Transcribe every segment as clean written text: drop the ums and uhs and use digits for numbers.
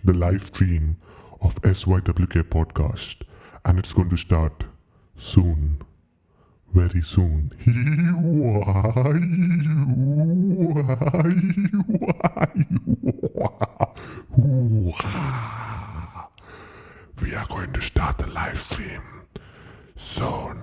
the live stream of SYWK podcast, and it's going to start soon. Very soon. We are going to start the live stream soon.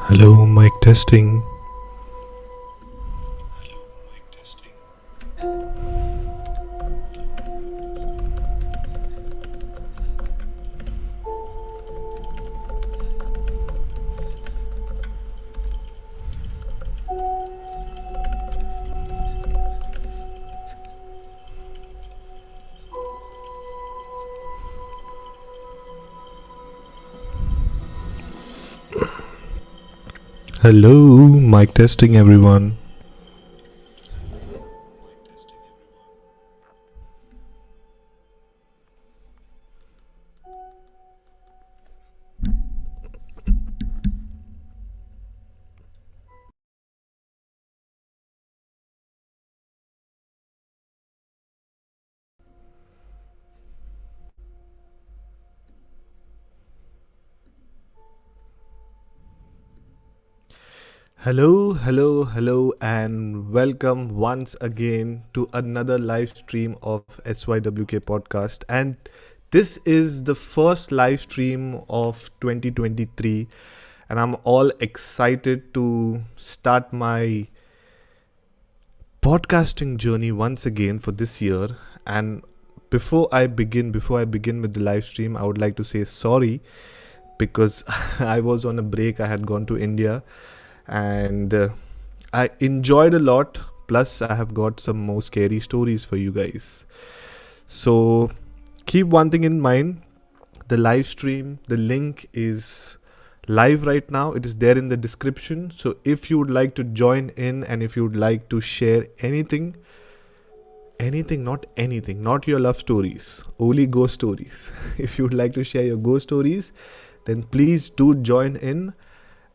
Hello, mic testing. Hello, mic testing everyone. Hello, and welcome once again to another live stream of SYWK podcast. And this is the first live stream of 2023, and I'm all excited to start my podcasting journey once again for this year. And before I begin with the live stream, I would like to say sorry because I was on a break. I had gone to India and I enjoyed a lot. Plus, I have got some more scary stories for you guys. So keep one thing in mind: the live stream, the link is live right now. It is there in the description. So if you would like to join in and if you would like to share anything, not your love stories, only ghost stories. If you would like to share your ghost stories, then please do join in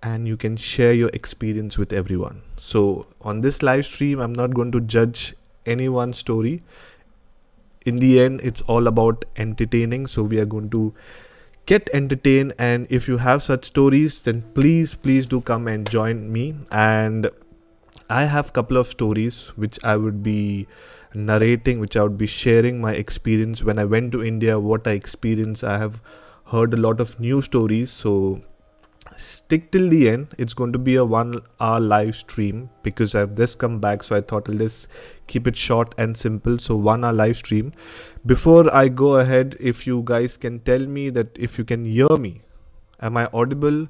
and you can share your experience with everyone. So on this live stream, I'm not going to judge anyone's story. In the end, it's all about entertaining. So we are going to get entertained, and if you have such stories, then please do come and join me. And I have a couple of stories which I would be narrating, which I would be sharing my experience when I went to India, what I experienced. I have heard a lot of new stories, so stick till the end. It's going to be a 1 hour live stream because I've just come back, so I thought I'll just keep it short and simple. So 1 hour live stream. Before I go ahead, if you guys can tell me that if you can hear me, am I audible?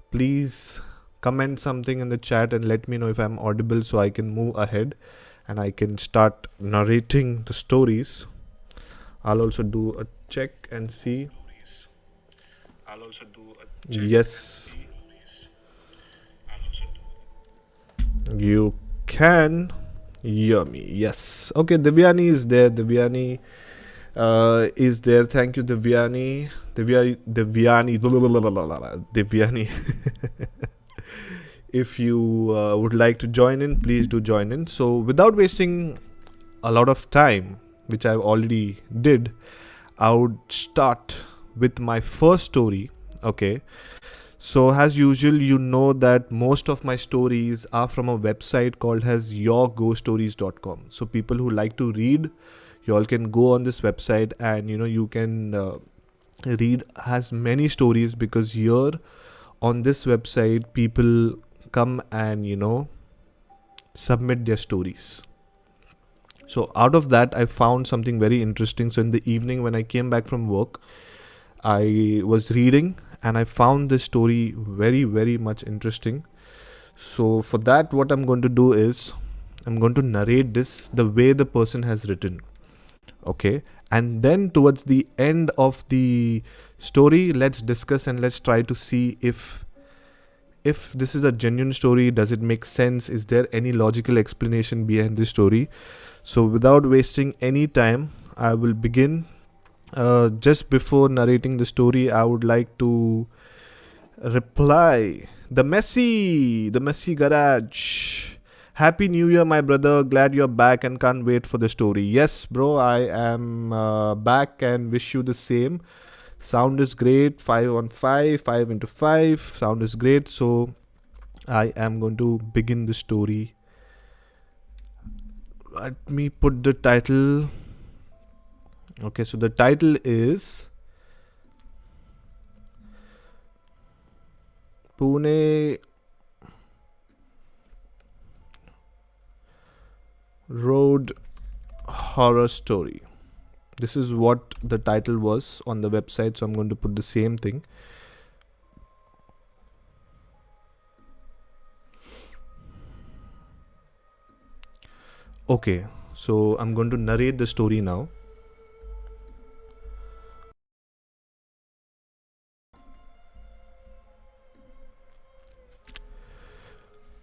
Please comment something in the chat and let me know if I'm audible so I can move ahead and I can start narrating the stories. I'll also do a check and see. Yes, you can hear me. Yes. Okay, Divyani is there. Divyani is there. Thank you, Divyani. Divyani. If you would like to join in, please do join in. So without wasting a lot of time, which I already did, I would start with my first story. Okay, so as usual, you know that most of my stories are from a website called as yourghoststories.com. So people who like to read, you all can go on this website and you can read as many stories, because here on this website people come and submit their stories. So out of that, I found something very interesting. So in the evening when I came back from work, I was reading and I found this story very, very much interesting. So, for that, what I'm going to do is I'm going to narrate this the way the person has written. Okay. And then, towards the end of the story, let's discuss and let's try to see if this is a genuine story. Does it make sense? Is there any logical explanation behind this story? So, without wasting any time, I will begin. Just before narrating the story, I would like to reply the messy garage. Happy New Year, my brother. Glad you're back and can't wait for the story. Yes, bro, I am back and wish you the same. Sound is great. 5 on 5, 5 into 5. Sound is great. So I am going to begin the story. Let me put the title. Okay, so the title is Pune Road Horror Story. This is what the title was on the website, so I'm going to put the same thing. Okay, so I'm going to narrate the story now.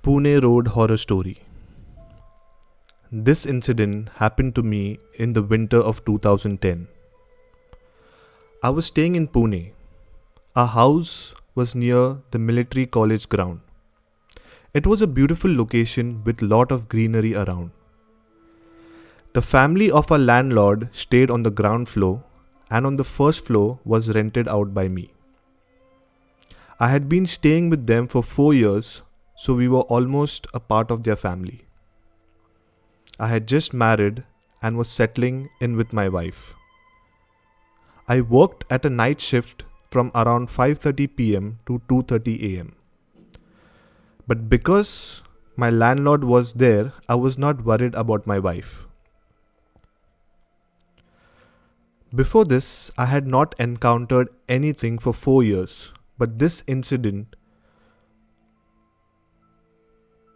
Pune Road Horror Story. This incident happened to me in the winter of 2010. I was staying in Pune. Our house was near the military college ground. It was a beautiful location with lot of greenery around. The family of our landlord stayed on the ground floor, and on the first floor was rented out by me. I had been staying with them for 4 years, so we were almost a part of their family. I had just married and was settling in with my wife. I worked at a night shift from around 5:30 p.m. to 2:30 a.m. But because my landlord was there, I was not worried about my wife. Before this, I had not encountered anything for 4 years, but this incident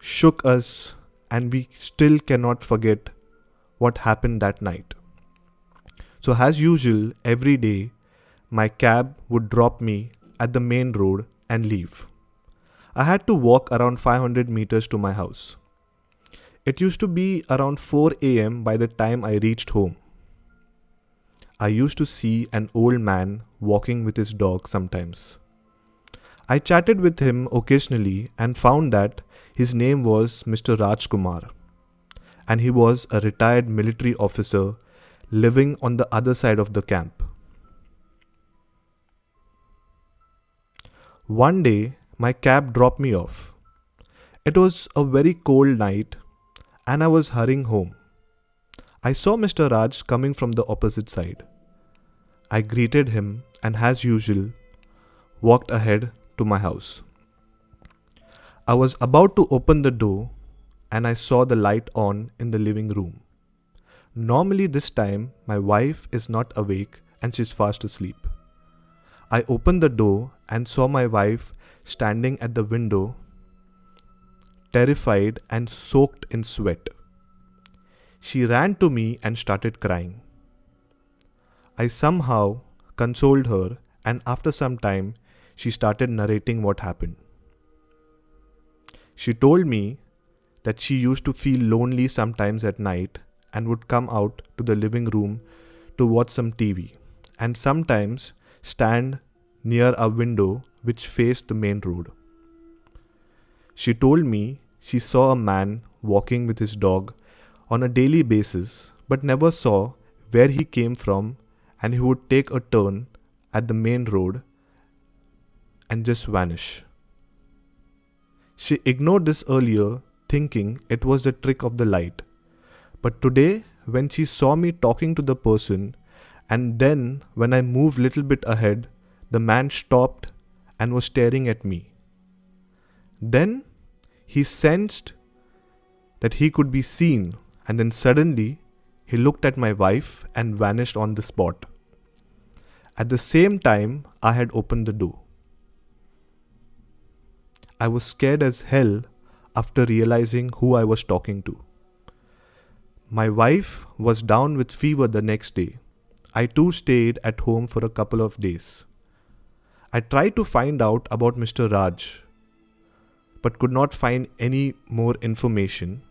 shook us and we still cannot forget what happened that night. So as usual, every day, my cab would drop me at the main road and leave. I had to walk around 500 meters to my house. It used to be around 4 a.m. by the time I reached home. I used to see an old man walking with his dog sometimes. I chatted with him occasionally and found that his name was Mr. Rajkumar, and he was a retired military officer living on the other side of the camp. One day, my cab dropped me off. It was a very cold night and I was hurrying home. I saw Mr. Raj coming from the opposite side. I greeted him and, as usual, walked ahead to my house. I was about to open the door and I saw the light on in the living room. Normally this time my wife is not awake and she's fast asleep. I opened the door and saw my wife standing at the window, terrified and soaked in sweat. She ran to me and started crying. I somehow consoled her, and after some time she started narrating what happened. She told me that she used to feel lonely sometimes at night and would come out to the living room to watch some TV and sometimes stand near a window which faced the main road. She told me she saw a man walking with his dog on a daily basis but never saw where he came from, and he would take a turn at the main road and just vanish. She ignored this earlier, thinking it was the trick of the light. But today, when she saw me talking to the person, and then when I moved little bit ahead, the man stopped and was staring at me. Then he sensed that he could be seen, and then suddenly he looked at my wife and vanished on the spot. At the same time, I had opened the door. I was scared as hell after realizing who I was talking to. My wife was down with fever the next day. I too stayed at home for a couple of days. I tried to find out about Mr. Raj, but could not find any more information.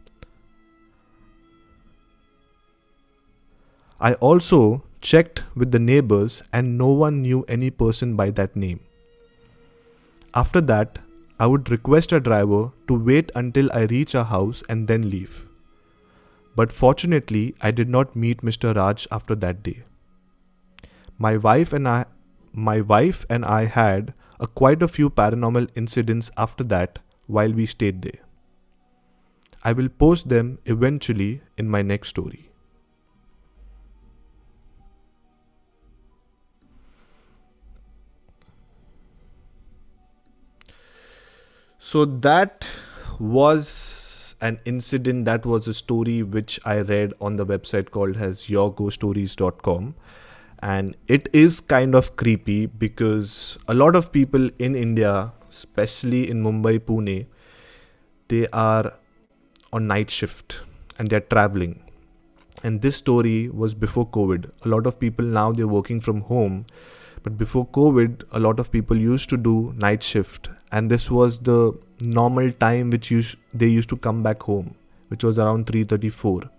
I also checked with the neighbors and no one knew any person by that name. After that, I would request a driver to wait until I reach a house and then leave. But fortunately, I did not meet Mr. Raj after that day. My wife and I had quite a few paranormal incidents after that while we stayed there. I will post them eventually in my next story. So that was an incident, that was a story which I read on the website called as yourghoststories.com. And it is kind of creepy because a lot of people in India, especially in Mumbai, Pune, they are on night shift and they're traveling. And this story was before COVID. A lot of people now they're working from home. But before COVID, a lot of people used to do night shift. And this was the normal time which they used to come back home, which was around 3:34.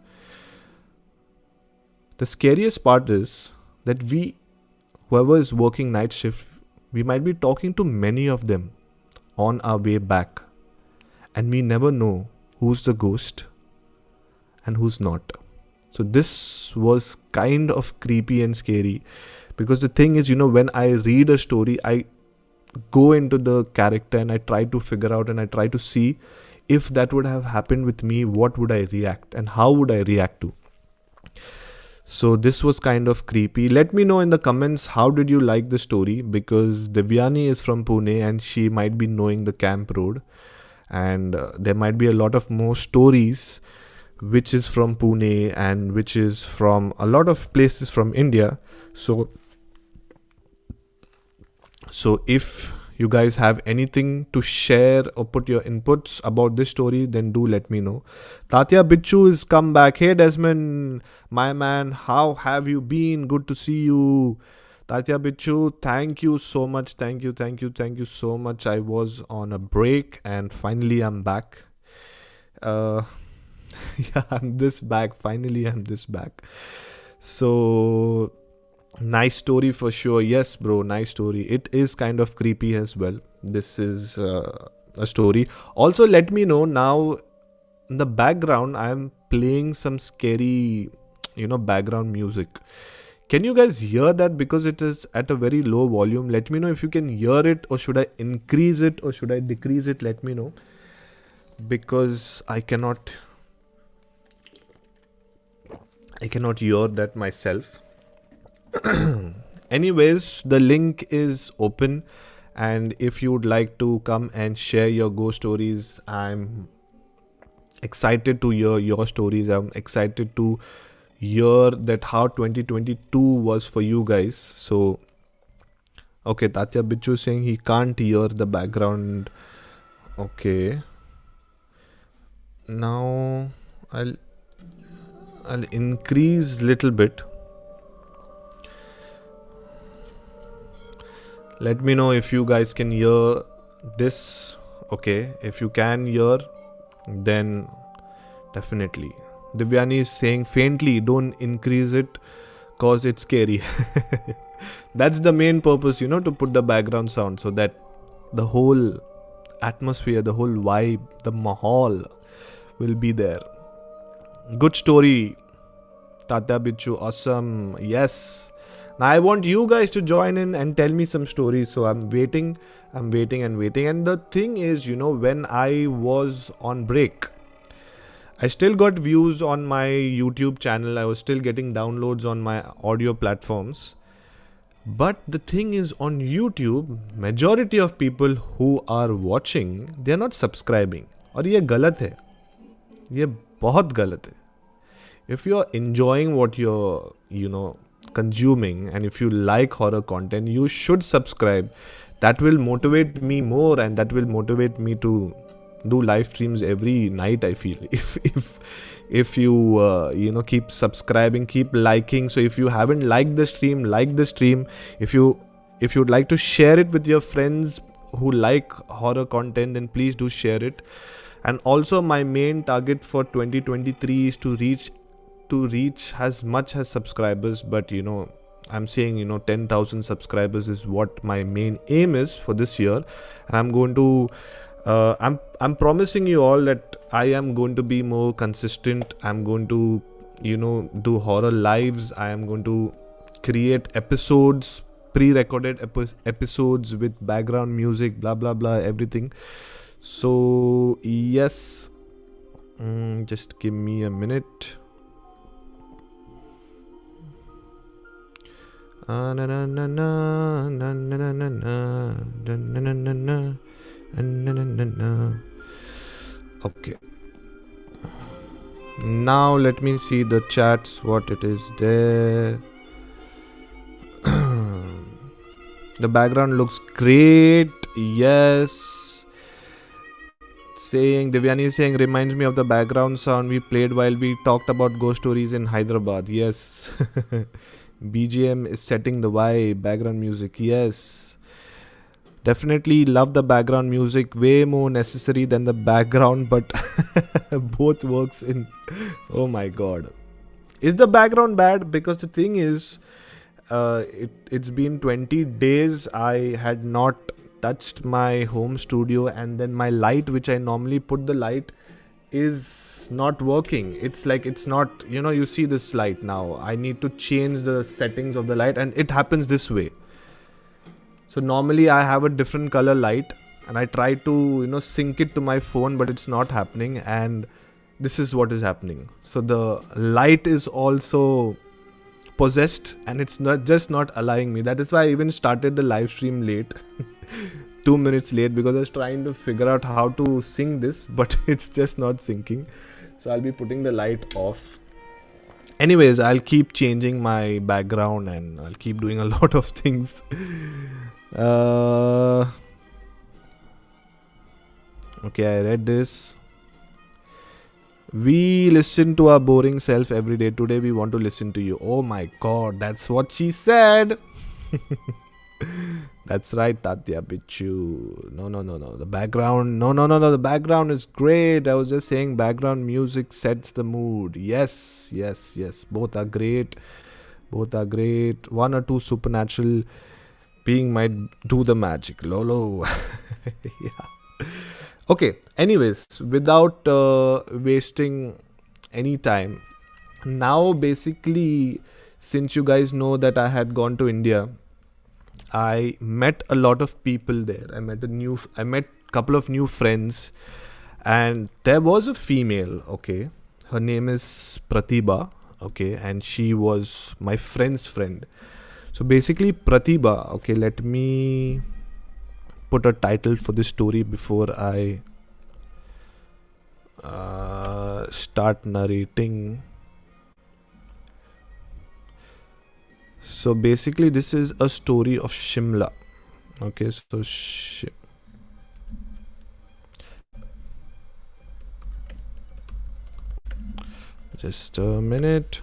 The scariest part is that whoever is working night shift, we might be talking to many of them on our way back. And we never know who's the ghost and who's not. So this was kind of creepy and scary. Because the thing is, when I read a story, I go into the character and I try to figure out and I try to see if that would have happened with me, what would I react and how would I react to. So this was kind of creepy. Let me know in the comments, how did you like the story? Because Devyani is from Pune and she might be knowing the Camp Road. And there might be a lot of more stories which is from Pune and which is from a lot of places from India. So if you guys have anything to share or put your inputs about this story, then do let me know. Tatya Bichu has come back. Hey Desmond, my man, how have you been? Good to see you. Tatya Bichu, thank you so much. Thank you so much. I was on a break and finally I'm back. Yeah, I'm this back. Finally, I'm this back. So nice story for sure. Yes, bro, nice story. It is kind of creepy as well. This is a story. Also, let me know now. In the background, I am playing some scary, background music. Can you guys hear that? Because it is at a very low volume. Let me know if you can hear it, or should I increase it, or should I decrease it? Let me know. Because I cannot hear that myself. Anyways, the link is open, and if you would like to come and share your ghost stories, I'm excited to hear your stories. I'm excited to hear that how 2022 was for you guys. So okay, Tatya Bichu saying he can't hear the background. Okay, now I'll increase little bit. Let me know if you guys can hear this. Okay, if you can hear, then definitely. Divyani is saying faintly, don't increase it cause it's scary. That's the main purpose, to put the background sound so that the whole atmosphere, the whole vibe, the mahal will be there. Good story, Tata Bichu. Awesome. Yes. Now I want you guys to join in and tell me some stories. So I'm waiting. And the thing is, when I was on break, I still got views on my YouTube channel. I was still getting downloads on my audio platforms. But the thing is, on YouTube, majority of people who are watching, they are not subscribing. और ये गलत है. ये बहुत गलत है. If you are enjoying what you're, consuming, and if you like horror content, you should subscribe. That will motivate me more, and that will motivate me to do live streams every night, I feel. If you keep subscribing, keep liking. So if you haven't liked the stream, like the stream. If you'd like to share it with your friends who like horror content, then please do share it. And also, my main target for 2023 is to reach as much as subscribers, but I'm saying 10,000 subscribers is what my main aim is for this year. And I'm going to I'm promising you all that I am going to be more consistent. I'm going to do horror lives. I am going to create episodes, pre-recorded episodes with background music, blah blah blah, everything. So yes, just give me a minute. Okay, now let me see the chats, what it is there. The background looks great. Yes. Devyani is saying, reminds me of the background sound we played while we talked about ghost stories in Hyderabad. Yes. BGM is setting the vibe. Background music. Yes. Definitely love the background music. Way more necessary than the background, but both works in. Oh my god. Is the background bad? Because the thing is, it's been 20 days I had not touched my home studio, and then my light, which I normally put the light, is not working. It's like it's not, you see this light now. I need to change the settings of the light, and it happens this way. So normally I have a different color light, and I try to sync it to my phone, but it's not happening, and this is what is happening. So the light is also possessed, and it's not allowing me. That is why I even started the live stream late. 2 minutes late, because I was trying to figure out how to sync this, but it's just not syncing. So I'll be putting the light off. Anyways, I'll keep changing my background, and I'll keep doing a lot of things. Okay, I read this. We listen to our boring self every day. Today we want to listen to you. Oh my god, that's what she said. That's right, Tatya Bichu. No. The background. No. The background is great. I was just saying background music sets the mood. Yes. Both are great. One or two supernatural being might do the magic. Lolo. Yeah. Okay. Anyways, without wasting any time, now basically, since you guys know that I had gone to India, I met a lot of people there. I met couple of new friends, and there was a female. Okay, her name is Pratibha. Okay, and she was my friend's friend. So basically, Pratibha. Okay, let me put a title for this story before I start narrating. So basically, this is a story of Shimla. Okay, so just a minute.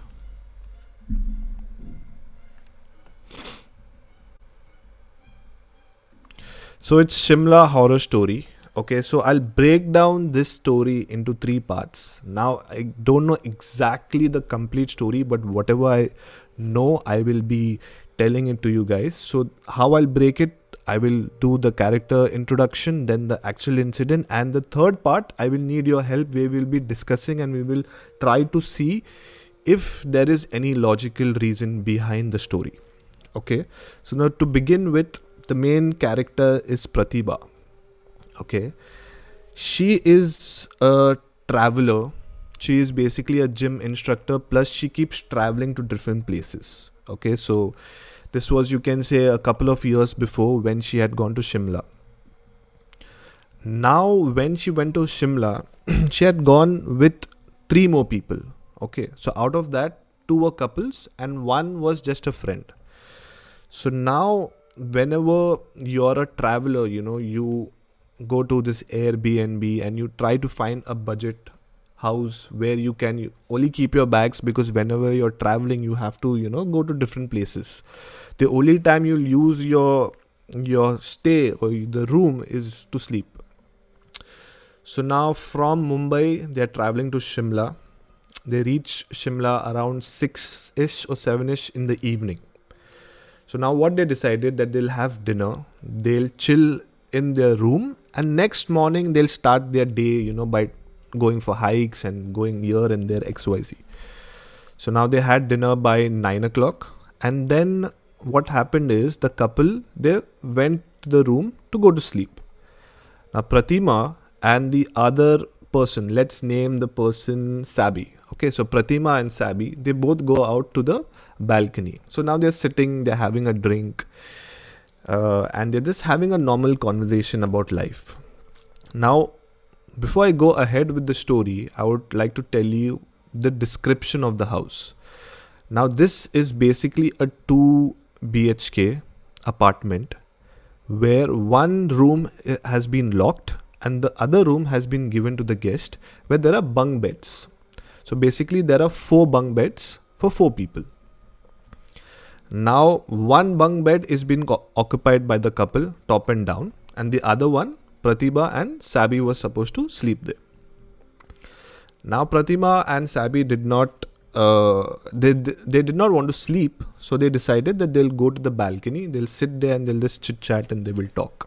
So it's Shimla horror story. Okay, so I'll break down this story into 3 parts. Now, I don't know exactly the complete story, but whatever I know, I will be telling it to you guys. So how I'll break it, I will do the character introduction, then the actual incident, and the third part, I will need your help. We will be discussing, and we will try to see if there is any logical reason behind the story. Okay, so now to begin with, the main character is Pratibha. Okay, she is a traveler. She is basically a gym instructor, plus she keeps traveling to different places. Okay, so this was, you can say, a couple of years before when she had gone to Shimla. Now, when she went to Shimla, she had gone with 3 more people. Okay, so out of that, two were couples and one was just a friend. So now whenever you're a traveler, you go to this Airbnb and you try to find a budget house where you can only keep your bags, because whenever you're traveling you have to go to different places. The only time you'll use your stay or the room is to sleep. So now from Mumbai they're traveling to Shimla. They reach Shimla around 6ish or 7ish in the evening. So now what they decided, that they'll have dinner, they'll chill in their room, and next morning they'll start their day by going for hikes and going here and there XYZ. So now they had dinner by 9 o'clock, and then what happened is the couple, they went to the room to go to sleep. Now Pratima and the other person, let's name the person Sabi. Okay, so Pratima and Sabi, they both go out to the balcony. So now they're sitting, they're having a drink, and they're just having a normal conversation about life. Now, before I go ahead with the story, I would like to tell you the description of the house. Now, this is basically a 2 BHK apartment where one room has been locked and the other room has been given to the guest, where there are bunk beds. So basically there are 4 bunk beds for 4 people. Now one bunk bed is being occupied by the couple, top and down, and the other one, Pratibha and Sabi, was supposed to sleep there. Now Pratima and Sabi did not they did not want to sleep, so they decided that they'll go to the balcony, they'll sit there and they'll just chit chat and they will talk.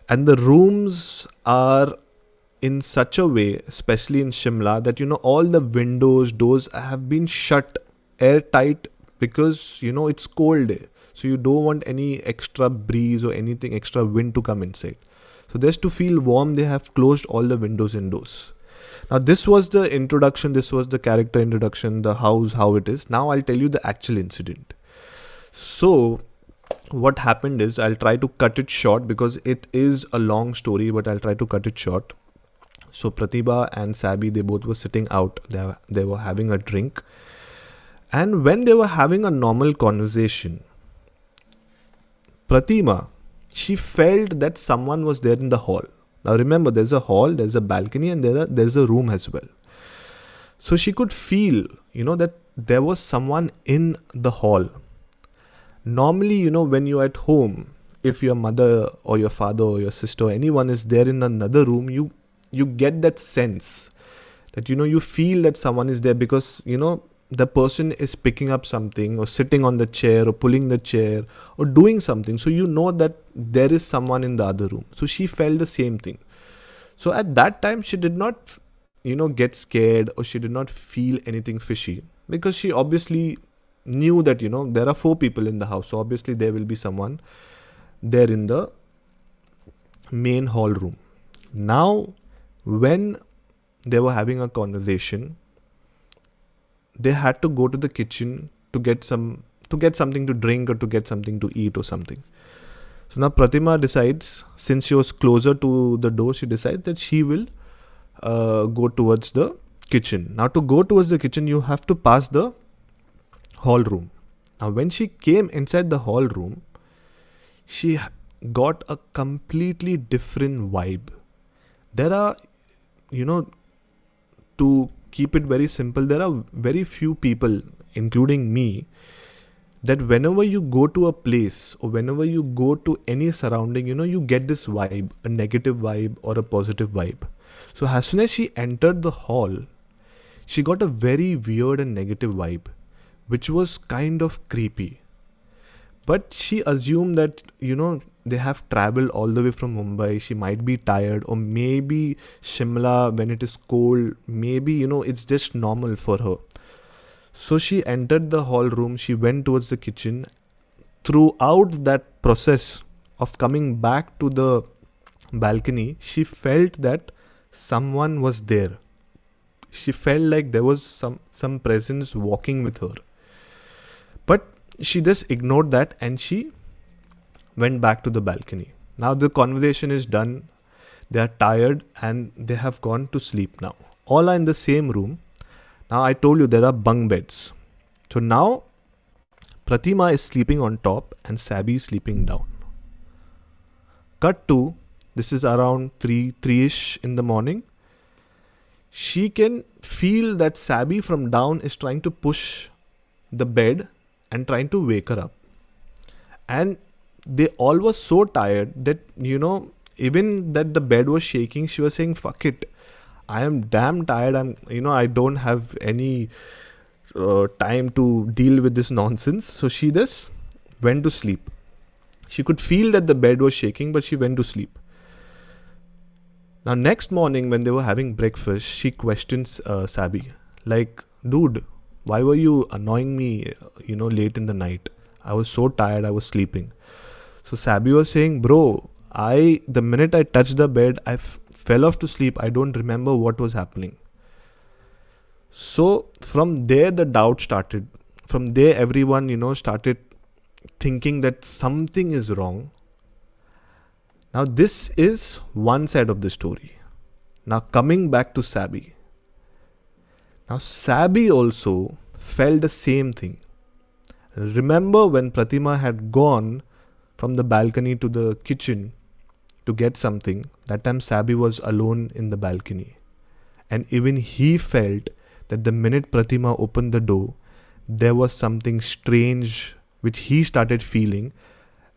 And the rooms are in such a way, especially in Shimla, that all the windows, doors have been shut airtight, because it's cold there, so you don't want any extra breeze or anything extra wind to come inside. So just to feel warm, they have closed all the windows and doors. Now this was the introduction, this was the character introduction, the house, how it is. Now I'll tell you the actual incident. So what happened is, I'll try to cut it short because it is a long story, but I'll try to cut it short. So Pratibha and Sabi, they both were sitting out, they were having a drink. And when they were having a normal conversation, Pratima, she felt that someone was there in the hall. Now remember, there's a hall, there's a balcony, and there's a room as well. So she could feel, that there was someone in the hall. Normally, when you're at home, if your mother or your father or your sister or anyone is there in another room, you get that sense that, you feel that someone is there, because, the person is picking up something or sitting on the chair or pulling the chair or doing something. So you know that there is someone in the other room. So she felt the same thing. So at that time, she did not, get scared, or she did not feel anything fishy, because she obviously knew that, there are 4 people in the house. So obviously there will be someone there in the main hall room. Now, when they were having a conversation, they had to go to the kitchen to get something to drink or to get something to eat or something. So now Pratima decides, since she was closer to the door, she decides that she will go towards the kitchen. Now to go towards the kitchen, you have to pass the hall room. Now when she came inside the hall room, she got a completely different vibe. There are, to keep it very simple, there are very few people, including me, that whenever you go to a place or whenever you go to any surrounding, you get this vibe, a negative vibe or a positive vibe. So as soon as she entered the hall, she got a very weird and negative vibe, which was kind of creepy. But she assumed that, they have traveled all the way from Mumbai. She might be tired, or maybe Shimla, when it is cold, maybe, it's just normal for her. So she entered the hall room. She went towards the kitchen. Throughout that process of coming back to the balcony, she felt that someone was there. She felt like there was some presence walking with her. But she just ignored that and she went back to the balcony. Now the conversation is done. They are tired and they have gone to sleep now. All are in the same room. Now I told you there are bunk beds. So now Pratima is sleeping on top and Sabby is sleeping down. Cut to, this is around 3-ish in the morning. She can feel that Sabby from down is trying to push the bed and trying to wake her up. And they all were so tired that, even that the bed was shaking, she was saying, fuck it. I am damn tired. I don't have any time to deal with this nonsense. So she just went to sleep. She could feel that the bed was shaking, but she went to sleep. Now, next morning when they were having breakfast, she questions Sabby. Like, dude, why were you annoying me, late in the night? I was so tired, I was sleeping. So Sabby was saying, bro, the minute I touched the bed, I fell off to sleep. I don't remember what was happening. So from there, the doubt started. From there, everyone, started thinking that something is wrong. Now, this is one side of the story. Now, coming back to Sabby. Now, Sabby also felt the same thing. Remember when Pratima had gone from the balcony to the kitchen to get something, that time Sabby was alone in the balcony. And even he felt that the minute Pratima opened the door, there was something strange which he started feeling,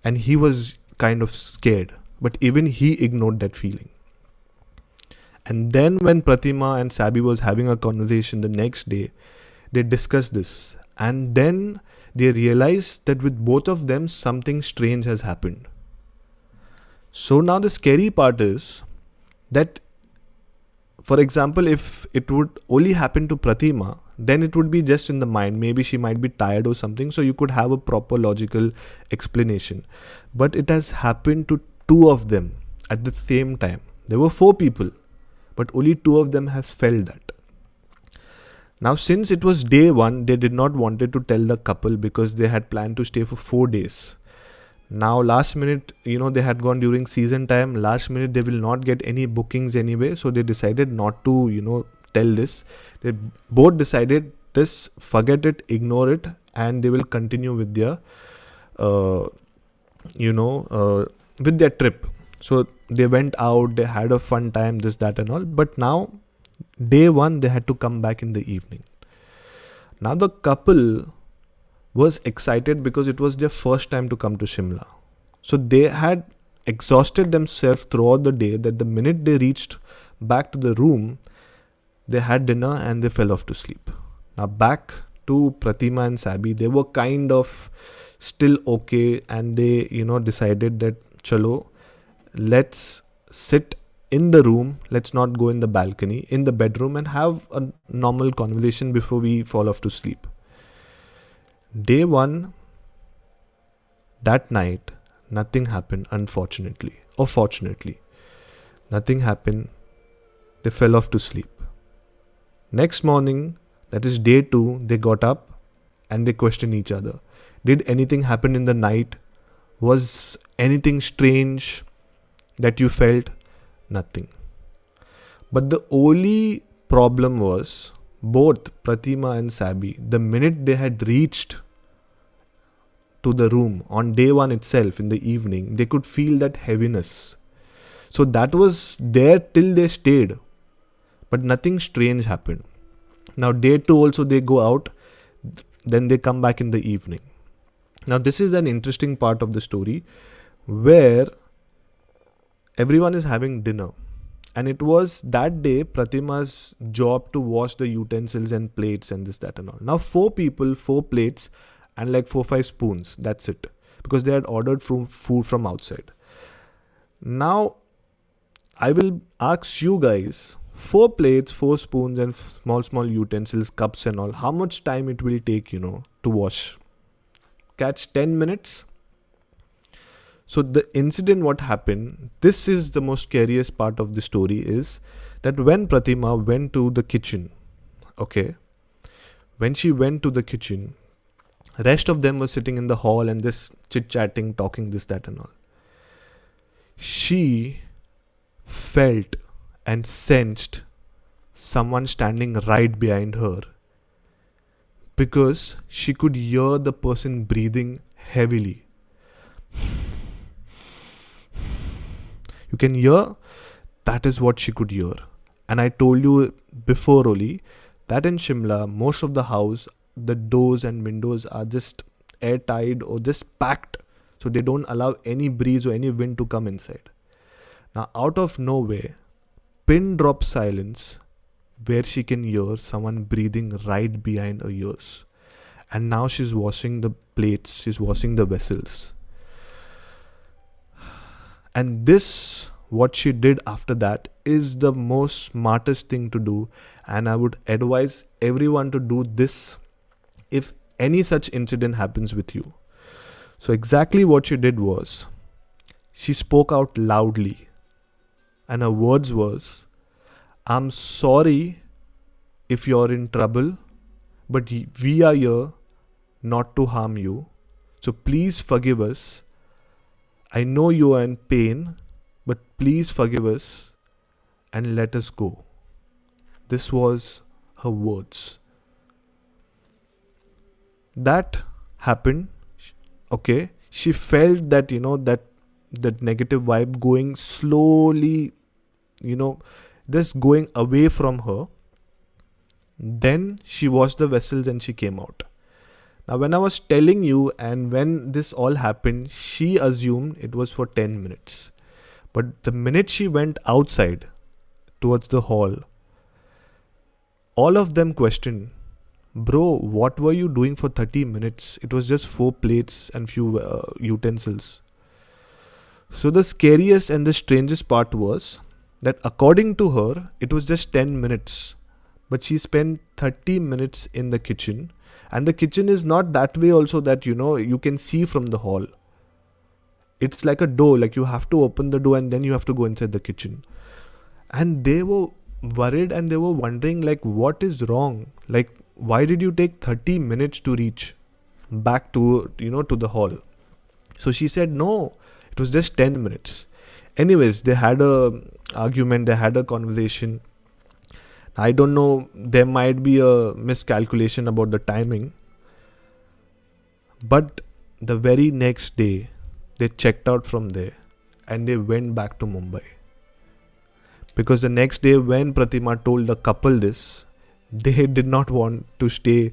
and he was kind of scared. But even he ignored that feeling. And then when Pratima and Sabby was having a conversation the next day, they discussed this. And then they realized that with both of them, something strange has happened. So now the scary part is that, for example, if it would only happen to Pratima, then it would be just in the mind. Maybe she might be tired or something. So you could have a proper logical explanation. But it has happened to two of them at the same time. There were 4 people, but only 2 of them has felt that. Now, since it was day 1, they did not wanted to tell the couple because they had planned to stay for 4 days. Now, last minute, they had gone during season time. Last minute, they will not get any bookings anyway. So they decided not to, tell this. They both decided this, forget it, ignore it, and they will continue with their, with their trip. So they went out, they had a fun time, this, that and all. But now, day 1, they had to come back in the evening. Now the couple was excited because it was their first time to come to Shimla. So they had exhausted themselves throughout the day that the minute they reached back to the room, they had dinner and they fell off to sleep. Now back to Pratima and Sabby, they were kind of still okay, and they, decided that, chalo, let's sit in the room, let's not go in the balcony, in the bedroom, and have a normal conversation before we fall off to sleep. Day 1, that night, nothing happened, unfortunately, or fortunately. Nothing happened. They fell off to sleep. Next morning, that is day 2, they got up and they questioned each other. Did anything happen in the night? Was anything strange that you felt? Nothing. But the only problem was, both Pratima and Sabby, the minute they had reached to the room on day 1 itself in the evening, they could feel that heaviness. So that was there till they stayed, but nothing strange happened. Now day 2 also they go out, then they come back in the evening. Now this is an interesting part of the story where everyone is having dinner. And it was that day Pratima's job to wash the utensils and plates and this, that and all. Now 4 people, 4 plates and like 4-5 spoons. That's it. Because they had ordered food from outside. Now I will ask you guys, 4 plates, 4 spoons and small utensils, cups and all. How much time it will take, to wash? Catch 10 minutes? So the incident what happened, this is the most scariest part of the story, is that when Pratima went to the kitchen, okay, when she went to the kitchen, rest of them were sitting in the hall and this chit-chatting, talking this, that and all. She felt and sensed someone standing right behind her, because she could hear the person breathing heavily. You can hear, that is what she could hear. And I told you before, Oli, that in Shimla, most of the house, the doors and windows are just airtight or just packed. So they don't allow any breeze or any wind to come inside. Now, out of nowhere, pin drop silence, where she can hear someone breathing right behind her ears. And now she's washing the plates, she's washing the vessels. And this, what she did after that, is the most smartest thing to do. And I would advise everyone to do this if any such incident happens with you. So exactly what she did was, she spoke out loudly. And her words was, I'm sorry if you're in trouble, but we are here not to harm you. So please forgive us. I know you are in pain, but please forgive us and let us go. This was her words. That happened. Okay. She felt that, that negative vibe going slowly, just going away from her. Then she washed the vessels and she came out. Now, when I was telling you and when this all happened, she assumed it was for 10 minutes. But the minute she went outside towards the hall, all of them questioned, bro, what were you doing for 30 minutes? It was just 4 plates and few utensils. So the scariest and the strangest part was that according to her, it was just 10 minutes. But she spent 30 minutes in the kitchen. And the kitchen is not that way also that, you can see from the hall. It's like a door, like you have to open the door and then you have to go inside the kitchen. And they were worried and they were wondering, like, what is wrong? Like, why did you take 30 minutes to reach back to, to the hall? So she said, no, it was just 10 minutes. Anyways, they had a argument, they had a conversation. I don't know, there might be a miscalculation about the timing. But the very next day, they checked out from there and they went back to Mumbai. Because the next day when Pratima told the couple this, they did not want to stay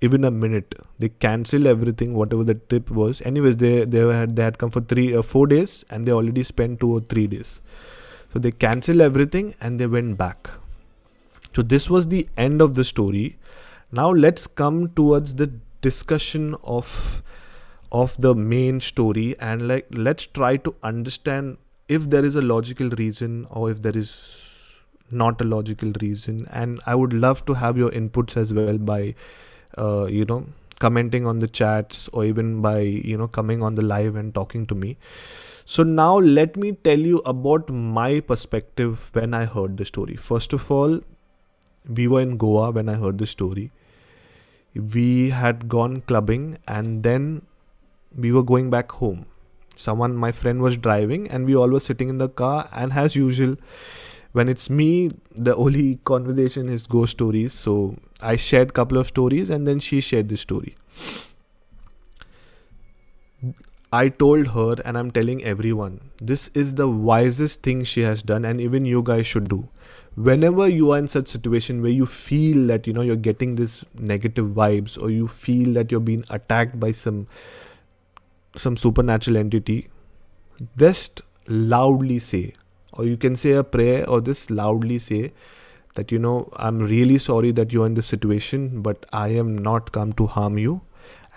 even a minute. They cancelled everything, whatever the trip was. Anyways, they had come for 4 days and they already spent 2 or 3 days. So they cancelled everything and they went back. So this was the end of the story. Now let's come towards the discussion of the main story, and let's try to understand if there is a logical reason or if there is not a logical reason. And I would love to have your inputs as well by commenting on the chats or even by coming on the live and talking to me. So now let me tell you about my perspective when I heard the story. First of all, we were in Goa when I heard the story. We had gone clubbing and then we were going back home. My friend was driving and we all were sitting in the car, and as usual, when it's me, the only conversation is ghost stories. So I shared a couple of stories and then she shared the story. I told her, and I'm telling everyone, this is the wisest thing she has done, and even you guys should do. Whenever you are in such situation where you feel that you're getting this negative vibes, or you feel that you're being attacked by some supernatural entity, just loudly say, or you can say a prayer, or just loudly say that I'm really sorry that you're in this situation, but I am not come to harm you,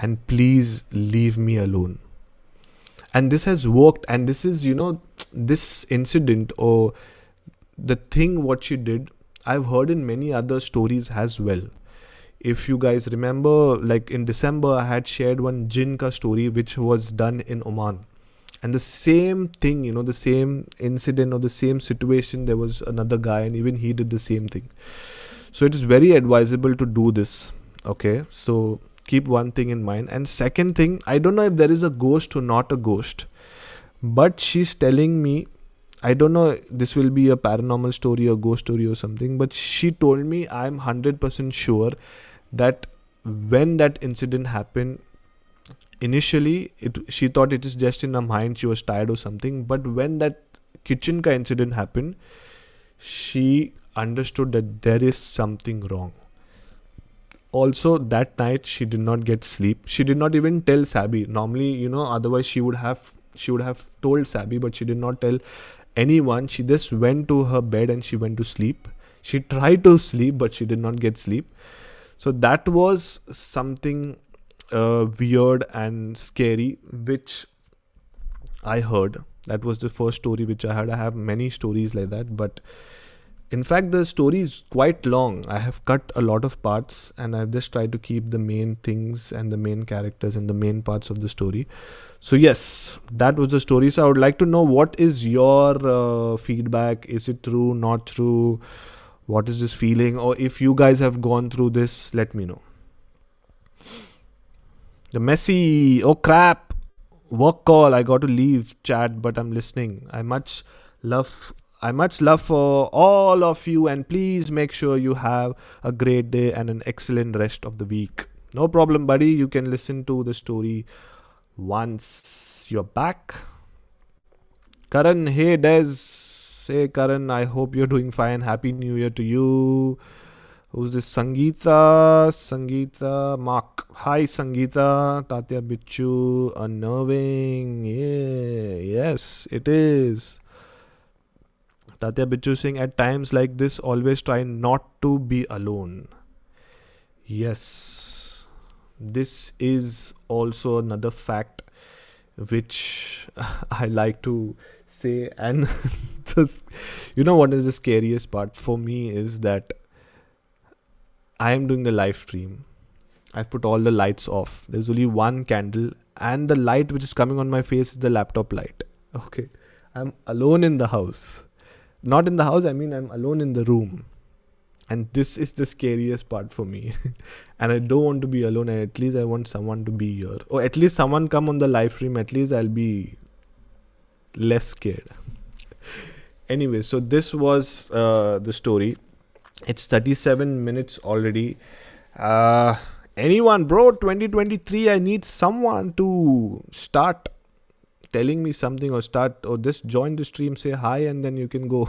and please leave me alone. And this has worked, and this is this incident or the thing what she did, I've heard in many other stories as well. If you guys remember, like in December, I had shared one jinn ka story which was done in Oman. And the same thing, the same incident or the same situation, there was another guy and even he did the same thing. So it is very advisable to do this. Okay, so keep one thing in mind. And second thing, I don't know if there is a ghost or not a ghost, but she's telling me, I don't know, this will be a paranormal story or ghost story or something, but she told me, I'm 100% sure that when that incident happened, initially she thought it is just in her mind, she was tired or something. But when that kitchen ka incident happened, she understood that there is something wrong. Also, that night she did not get sleep. She did not even tell Sabby. Normally, otherwise she would have told Sabby, but she did not tell anyone. She just went to her bed and she went to sleep. She tried to sleep, but she did not get sleep. So that was something weird and scary which I heard. That was the first story which I heard. I have many stories like that, but in fact the story is quite long. I have cut a lot of parts and I've just tried to keep the main things and the main characters and the main parts of the story. So yes, that was the story. So I would like to know, what is your feedback? Is it true, not true? What is this feeling? Or if you guys have gone through this, let me know. The Messi, oh crap, work call, I got to leave chat, but I'm listening. I much love for all of you, and please make sure you have a great day and an excellent rest of the week. No problem, buddy. You can listen to the story once you're back. Karan, hey Des. Hey Karan, I hope you're doing fine. Happy New Year to you. Who's this? Sangeeta Mark. Hi Sangeeta. Tatya Bichu. Unnerving. Yeah. Yes, it is. Tatya Bichu saying, at times like this, always try not to be alone. Yes. This is also another fact which I like to say. And what is the scariest part for me is that I am doing the live stream. I've put all the lights off. There's only one candle, and the light which is coming on my face is the laptop light. Okay. I'm alone in the house. Not in the house, I'm alone in the room. And this is the scariest part for me. And I don't want to be alone, and at least I want someone to be here. Or at least someone come on the live stream, at least I'll be less scared. Anyway, so this was the story. It's 37 minutes already. Anyone, bro, 2023, I need someone to start telling me something, or just join the stream, say hi, and then you can go.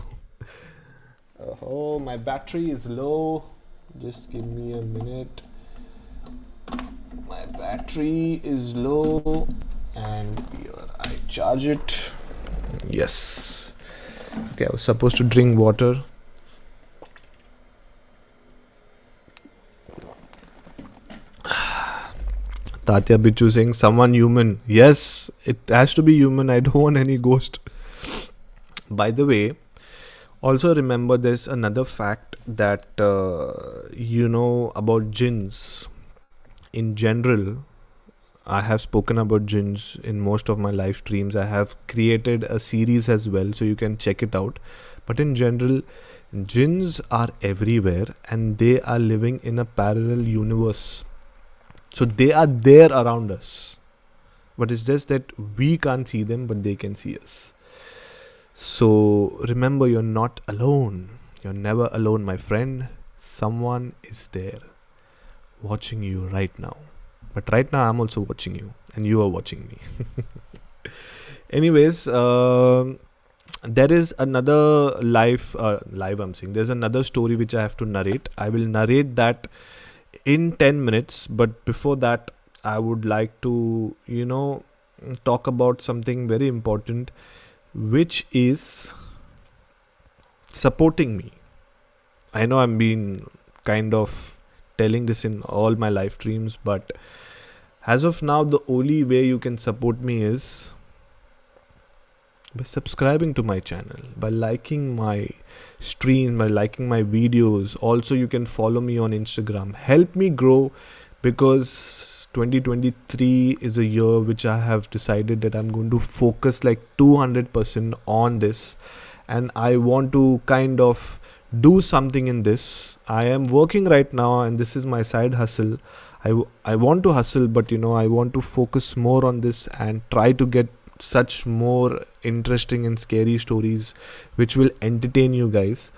Oh, my battery is low. Just give me a minute. My battery is low, and here I charge it. Yes. Okay, I was supposed to drink water. Tatya Bichu saying, someone human. Yes, it has to be human. I don't want any ghost. By the way, also remember there's another fact that about jinns. In general, I have spoken about jinns in most of my live streams. I have created a series as well, so you can check it out. But in general, jinns are everywhere and they are living in a parallel universe. So they are there around us. But it's just that we can't see them, but they can see us. So remember, you're not alone. You're never alone, my friend. Someone is there watching you right now. But right now, I'm also watching you. And you are watching me. Anyways, there is another there's another story which I have to narrate. I will narrate that in 10 minutes. But before that, I would like to, talk about something very important, which is supporting me. I know I'm being kind of telling this in all my live streams, but as of now, the only way you can support me is by subscribing to my channel, by liking my stream, by liking my videos. Also, you can follow me on Instagram. Help me grow, because 2023 is a year which I have decided that I'm going to focus like 200% on this, and I want to kind of do something in this. I am working right now and this is my side hustle. I want to hustle, but I want to focus more on this and try to get such more interesting and scary stories which will entertain you guys.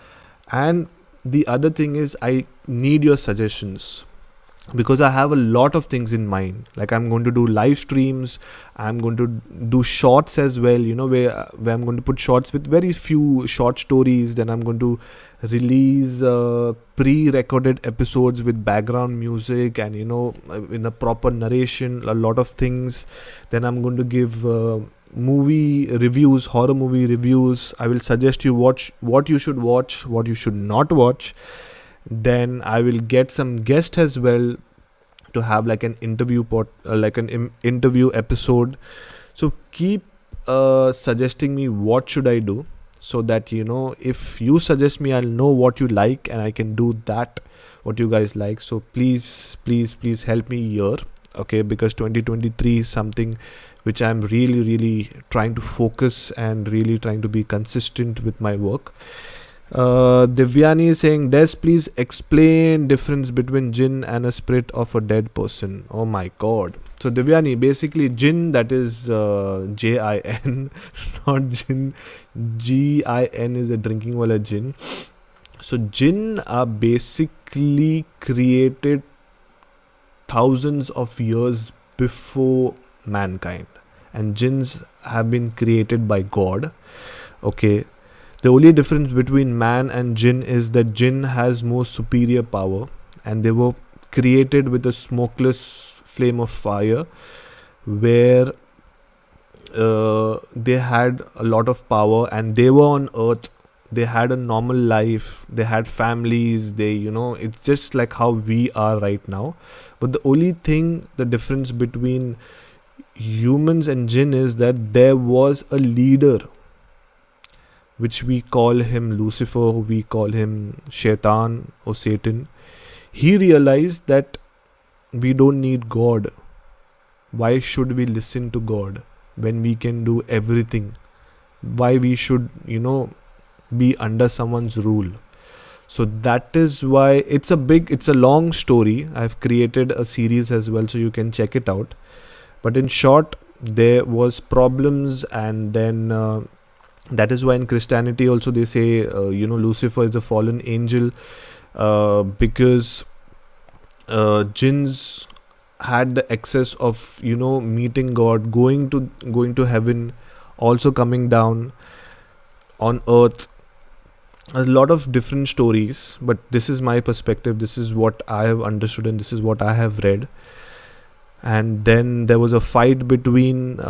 And the other thing is, I need your suggestions. because I have a lot of things in mind. Like I'm going to do live streams, I'm going to do shorts as well, where I'm going to put shorts with very few short stories. Then I'm going to release pre-recorded episodes with background music and in a proper narration, a lot of things. Then I'm going to give movie reviews, horror movie reviews. I will suggest you watch what you should watch, what you should not watch. Then I will get some guests as well to have like an interview episode. So keep suggesting me what should I do, so that if you suggest me, I'll know what you like and I can do that what you guys like. So please help me here, okay? Because 2023 is something which I'm really trying to focus and really trying to be consistent with my work. Divyani is saying, Des, please explain difference between jinn and a spirit of a dead person. Oh my god. So Divyani, basically jinn, that is Jin, not jinn. Gin is a drinking wala jinn. So jinn are basically created thousands of years before mankind, and jinns have been created by God. Okay. The only difference between man and jinn is that jinn has more superior power, and they were created with a smokeless flame of fire, where they had a lot of power and they were on earth. They had a normal life, they had families, it's just like how we are right now. But the only thing, the difference between humans and jinn is that there was a leader, which we call him Lucifer, we call him Shaitan or Satan. He realized that we don't need God. Why should we listen to God when we can do everything? Why we should, be under someone's rule? So that is why it's a long story. I've created a series as well, so you can check it out. But in short, there was problems, and then that is why in Christianity also they say, Lucifer is a fallen angel, because jinns had the excess of, meeting God, going to heaven, also coming down on earth. A lot of different stories, but this is my perspective. This is what I have understood, and this is what I have read. And then there was a fight between,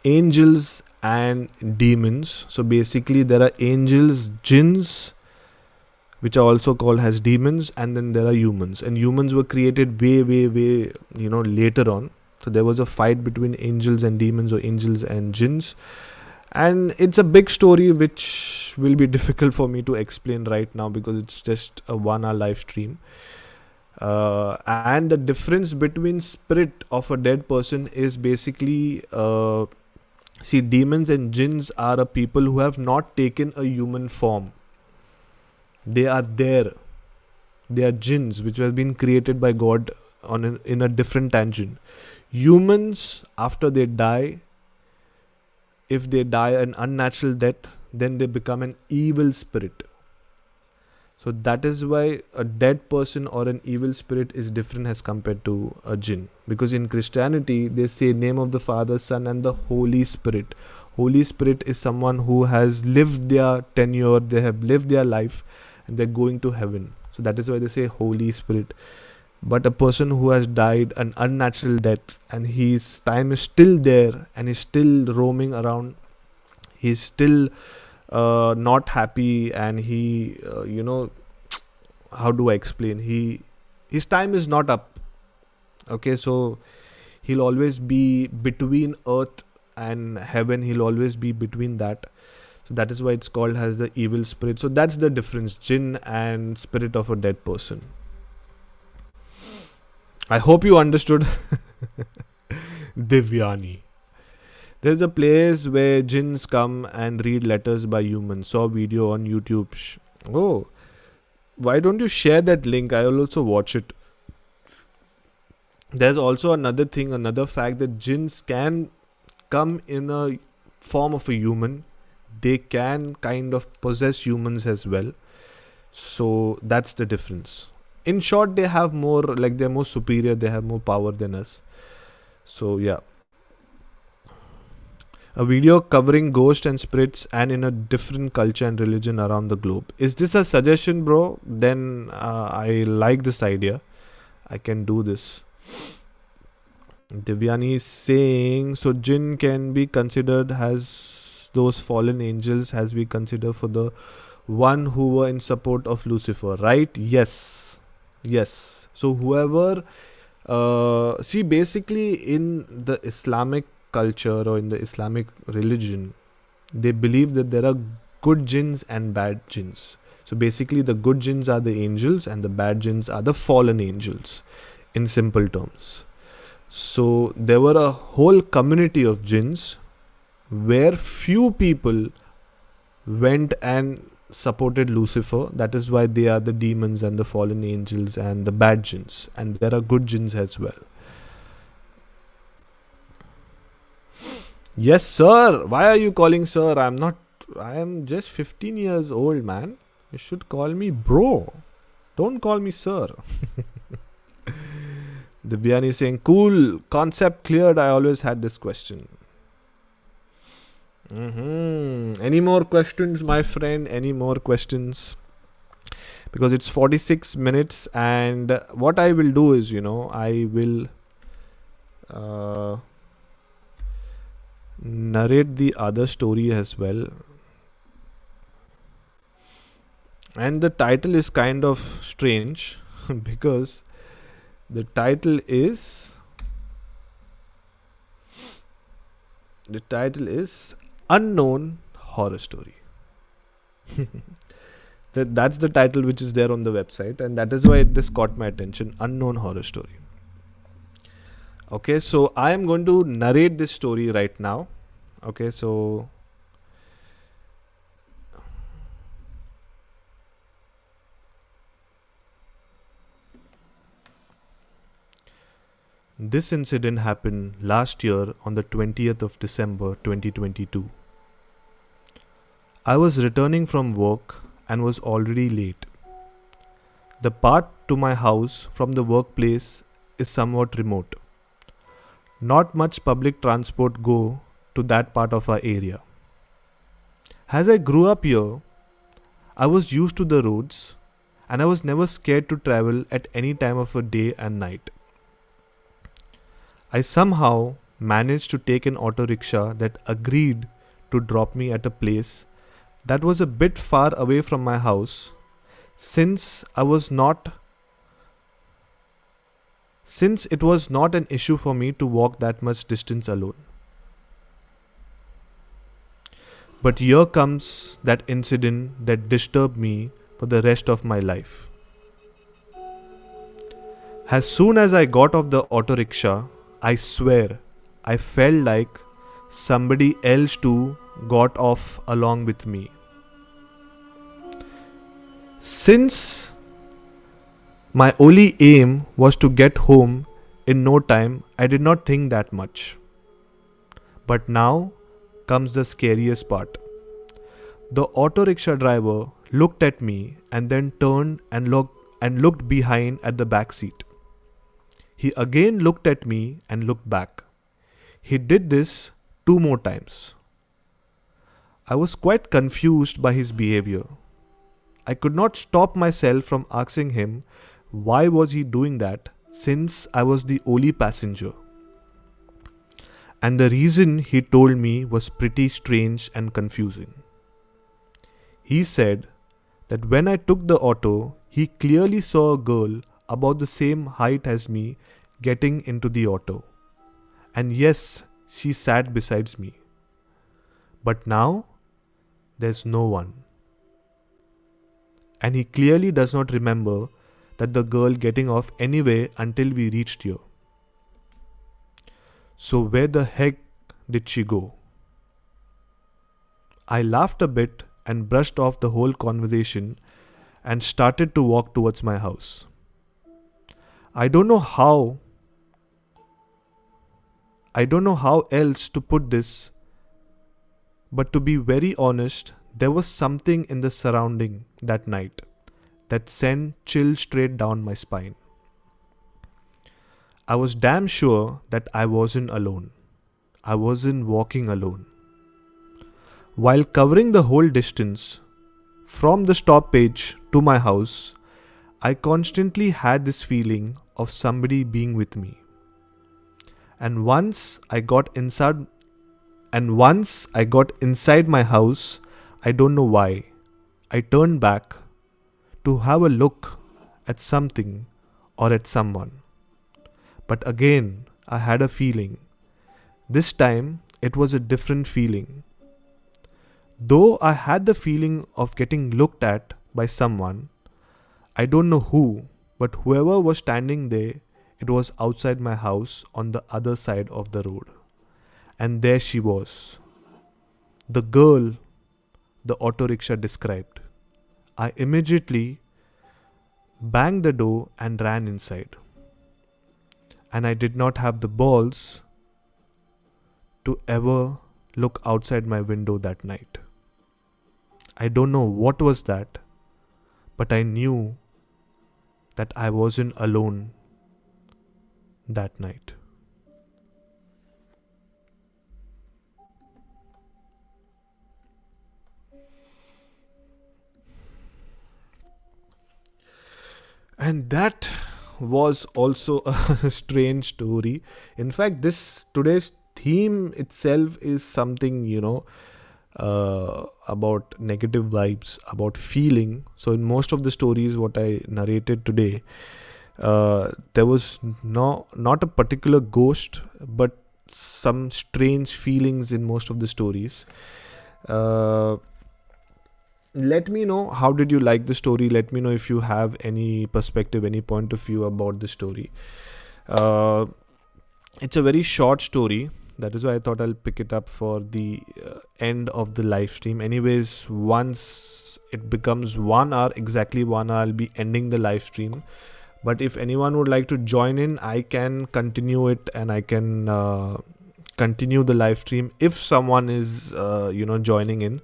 angels and demons. So basically there are angels, jinns, which are also called as demons, and then there are humans, and humans were created way later on. So there was a fight between angels and demons, or angels and jinns, and it's a big story which will be difficult for me to explain right now because it's just a 1 hour live stream. And the difference between spirit of a dead person is basically, see, demons and jinns are a people who have not taken a human form. They are there. They are jinns which have been created by God in a different tangent. Humans, after they die, if they die an unnatural death, then they become an evil spirit. So that is why a dead person or an evil spirit is different as compared to a jinn. Because in Christianity, they say name of the Father, Son and the Holy Spirit. Holy Spirit is someone who has lived their tenure, they have lived their life, and they're going to heaven. So that is why they say Holy Spirit. But a person who has died an unnatural death and his time is still there and is still roaming around, he's still not happy, and he, how do I explain? His time is not up. Okay, so he'll always be between earth and heaven. He'll always be between that. So that is why it's called as the evil spirit. So that's the difference, jinn and spirit of a dead person. I hope you understood. Divyani. There's a place where jinns come and read letters by humans. Saw video on YouTube. Oh, why don't you share that link? I will also watch it. There's also another thing, another fact, that jinns can come in a form of a human. They can kind of possess humans as well. So that's the difference. in short, they have more, like, they're more superior, they have more power than us. So yeah. A video covering ghosts and spirits and in a different culture and religion around the globe. Is this a suggestion, bro? Then I like this idea. I can do this. Divyani is saying, so jinn can be considered as those fallen angels as we consider for the one who were in support of Lucifer, right? Yes. Yes. So whoever, see, basically in the Islamic culture or in the Islamic religion, they believe that there are good jinns and bad jinns. So basically the good jinns are the angels and the bad jinns are the fallen angels, in simple terms. So there were a whole community of jinns where few people went and supported Lucifer. That is why they are the demons and the fallen angels and the bad jinns. And there are good jinns as well. Yes, sir. Why are you calling sir? I am just 15 years old, man. You should call me bro. Don't call me sir. Divyani saying, cool, concept cleared. I always had this question. Any more questions, my friend? Any more questions? Because it's 46 minutes, and what I will do is, I will narrate the other story as well. And the title is kind of strange because the title is Unknown Horror Story. That's the title which is there on the website, and that is why this caught my attention. Unknown Horror Story. Okay, so I am going to narrate this story right now. Okay, so this incident happened last year on the 20th of December 2022. I was returning from work and was already late. The path to my house from the workplace is somewhat remote. Not much public transport go to that part of our area. As I grew up here, I was used to the roads and I was never scared to travel at any time of a day and night. I somehow managed to take an auto rickshaw that agreed to drop me at a place that was a bit far away from my house since it was not an issue for me to walk that much distance alone. But here comes that incident that disturbed me for the rest of my life. As soon as I got off the auto rickshaw, I swear I felt like somebody else too got off along with me. Since my only aim was to get home in no time, I did not think that much. But now comes the scariest part. The auto rickshaw driver looked at me and then turned and looked behind at the back seat. He again looked at me and looked back. He did this 2 more times. I was quite confused by his behavior. I could not stop myself from asking him why was he doing that since I was the only passenger. And the reason he told me was pretty strange and confusing. He said that when I took the auto, he clearly saw a girl about the same height as me getting into the auto. And yes, she sat beside me. But now, there's no one. And he clearly does not remember that the girl getting off anyway until we reached here. So where the heck did she go? I laughed a bit and brushed off the whole conversation and started to walk towards my house. I don't know how else to put this, but to be very honest, there was something in the surrounding that night that sent chills straight down my spine. I was damn sure that I wasn't alone. I wasn't walking alone. While covering the whole distance from the stop page to my house, I constantly had this feeling of somebody being with me. And once I got inside my house, I don't know why, I turned back to have a look at something or at someone. But again, I had a feeling. This time, it was a different feeling. Though I had the feeling of getting looked at by someone, I don't know who, but whoever was standing there, it was outside my house on the other side of the road. And there she was. The girl the auto rickshaw described. I immediately banged the door and ran inside. And I did not have the balls to ever look outside my window that night. I don't know what was that, but I knew that I wasn't alone that night. And that was also a strange story. In fact, today's theme itself is something, about negative vibes, about feeling. So in most of the stories what I narrated today, there was not a particular ghost, but some strange feelings in most of the stories. Let me know how did you like the story. Let me know if you have any perspective, any point of view about the story. It's a very short story. That is why I thought I'll pick it up for the end of the live stream. Anyways, once it becomes 1 hour, exactly 1 hour, I'll be ending the live stream. But if anyone would like to join in, I can continue it and I can continue the live stream if someone is, joining in.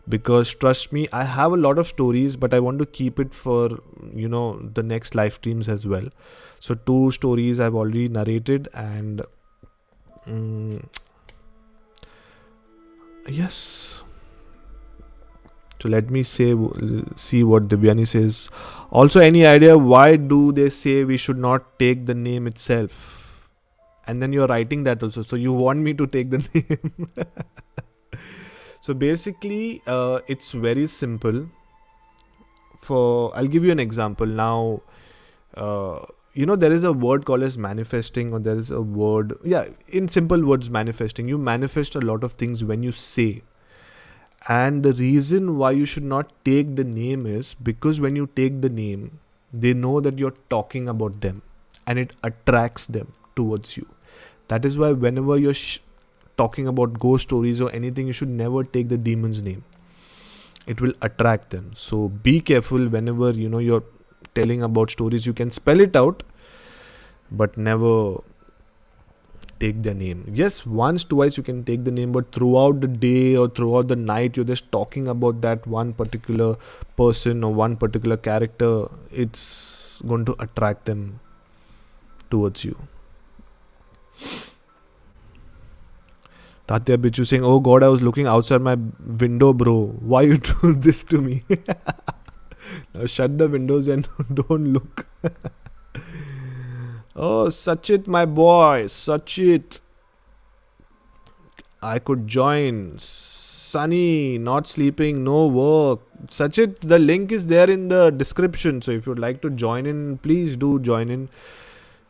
Because trust me, I have a lot of stories, but I want to keep it for, the next live streams as well. So 2 stories I've already narrated and yes. So let me see what Divyani says. Also, any idea why do they say we should not take the name itself? And then you're writing that also. So you want me to take the name? So basically, it's very simple. I'll give you an example. Now, there is a word called as manifesting, or there is a word, in simple words, manifesting. You manifest a lot of things when you say. And the reason why you should not take the name is because when you take the name, they know that you're talking about them and it attracts them towards you. That is why whenever you're talking about ghost stories or anything, you should never take the demon's name. It will attract them. So be careful whenever you're telling about stories. You can spell it out, but never take their name. Yes, once, twice you can take the name, but throughout the day or throughout the night, you're just talking about that one particular person or one particular character. It's going to attract them towards you. Tatya Bichu saying, oh God, I was looking outside my window, bro. Why you do this to me? Now shut the windows and don't look. Oh, Sachit, my boy. Sachit. I could join. Sunny, not sleeping, no work. Sachit, the link is there in the description. So if you'd like to join in, please do join in.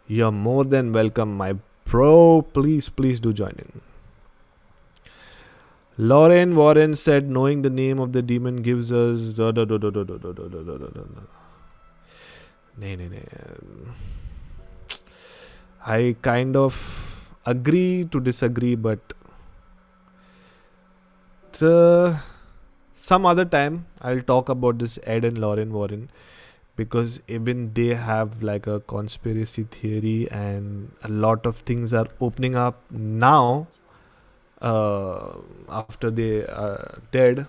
You're more than welcome, my bro. Please do join in. Lauren Warren said, knowing the name of the demon gives us... I kind of agree to disagree, but some other time I'll talk about this Ed and Lauren Warren, because even they have like a conspiracy theory and a lot of things are opening up now. After they are dead,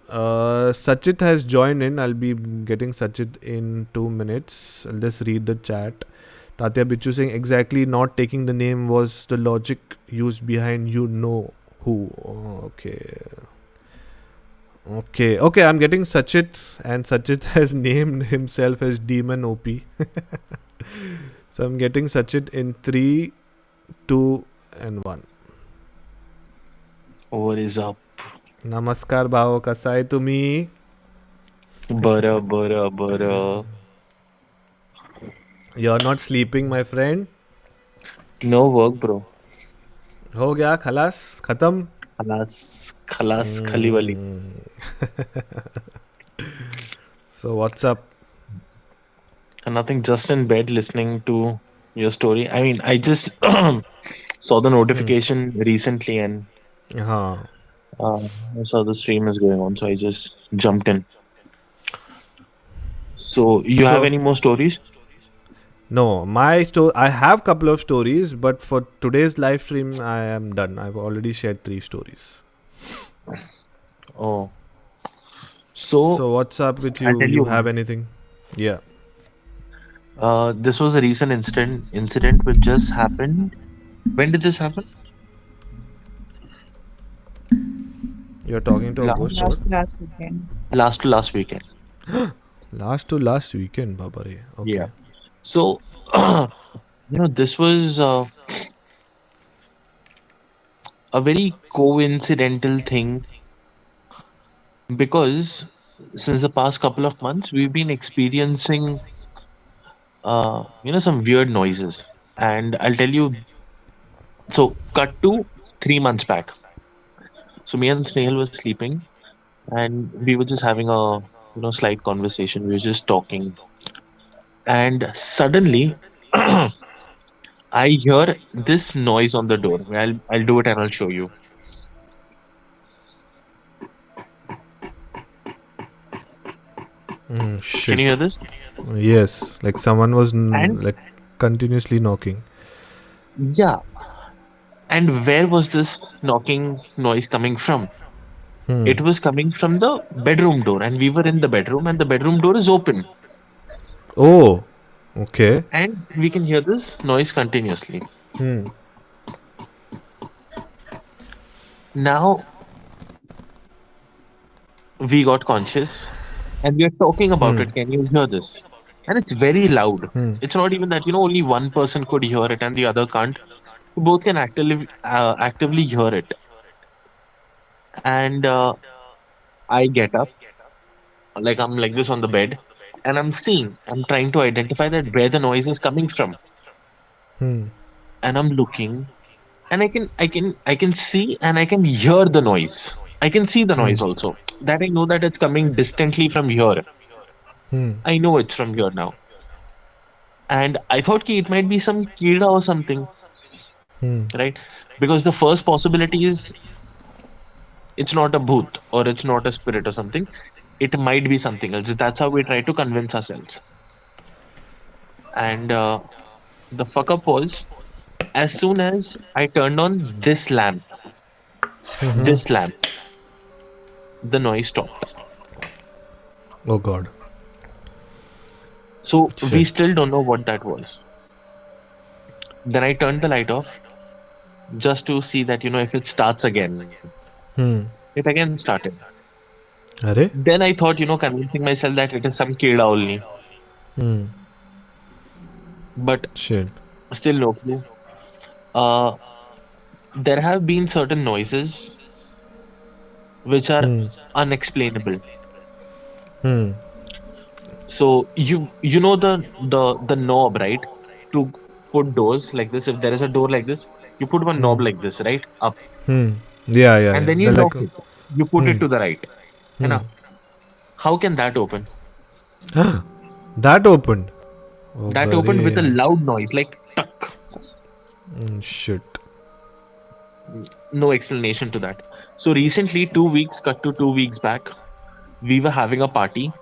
Sachit has joined in. I'll be getting Sachit in 2 minutes. I'll just read the chat. Tatya Bichu saying exactly not taking the name was the logic used behind you know who. Oh, okay. I'm getting Sachit, and Sachit has named himself as Demon OP. So I'm getting Sachit in 3, 2, and 1. What is up? नमस्कार भाव कसा आहे तुम्ही Bura. You're not sleeping my friend No work, bro. हो गया खलास खत्म Khalas, khali wali. So what's up Nothing, just in bed listening to your story. I mean, I just saw the notification recently and हाँ I saw the stream is going on, so I just jumped in. So, you have So- any more stories? No, I have couple of stories, but for today's live stream, I am done. I've already shared 3 stories. Oh. So, So what's up with I'll you? tell You you. have anything? Yeah. This was a recent incident which just happened. When did this happen? You're talking to a ghost or what? Last weekend. Last to last weekend. Last to last weekend, Babare. Okay. Yeah. So, this was a very coincidental thing because since the past couple of months, we've been experiencing, some weird noises. And I'll tell you, so cut to 3 months back. So me and Snail were sleeping and we were just having a, slight conversation. We were just talking. And suddenly, I hear this noise on the door. I'll do it and I'll show you. Shit. Can you hear this? Yes, like someone was And- like continuously knocking. Yeah. And where was this knocking noise coming from? It was coming from the bedroom door, and we were in the bedroom, and the bedroom door is open, Oh, okay. and we can hear this noise continuously. Now we got conscious and we are talking about it. Can you hear this? And it's very loud. It's not even that only one person could hear it and the other can't. Both can actively hear it. And I get up, like I'm like this on the bed, and I'm trying to identify that where the noise is coming from. And I'm looking, and I can see and I can hear the noise. I can see the noise also. That I know that it's coming distantly from here. I know it's from here now. And I thought ki it might be some kida or something, right? Because the first possibility is it's not a bhoot or it's not a spirit or something. It might be something else. That's how we try to convince ourselves. And the fuck up was, as soon as I turned on this lamp, the noise stopped. Oh God. So we Shit. still don't know what that was. Then I turned the light off just to see that, if it starts again. It again started. Are? Then I thought, convincing myself that it is some kida only. But Shit. still no clue. There have been certain noises which are unexplainable. So you know the knob, right? To put doors like this. If there is a door like this, you put one knob like this, right? Up. Yeah. And then you They're lock it. You put it to the right. And now, how can that open? that opened. Oh, That opened with a buddy. loud noise, like tuck. Shit. No explanation to that. So recently, 2 weeks, cut to 2 weeks back, we were having a party,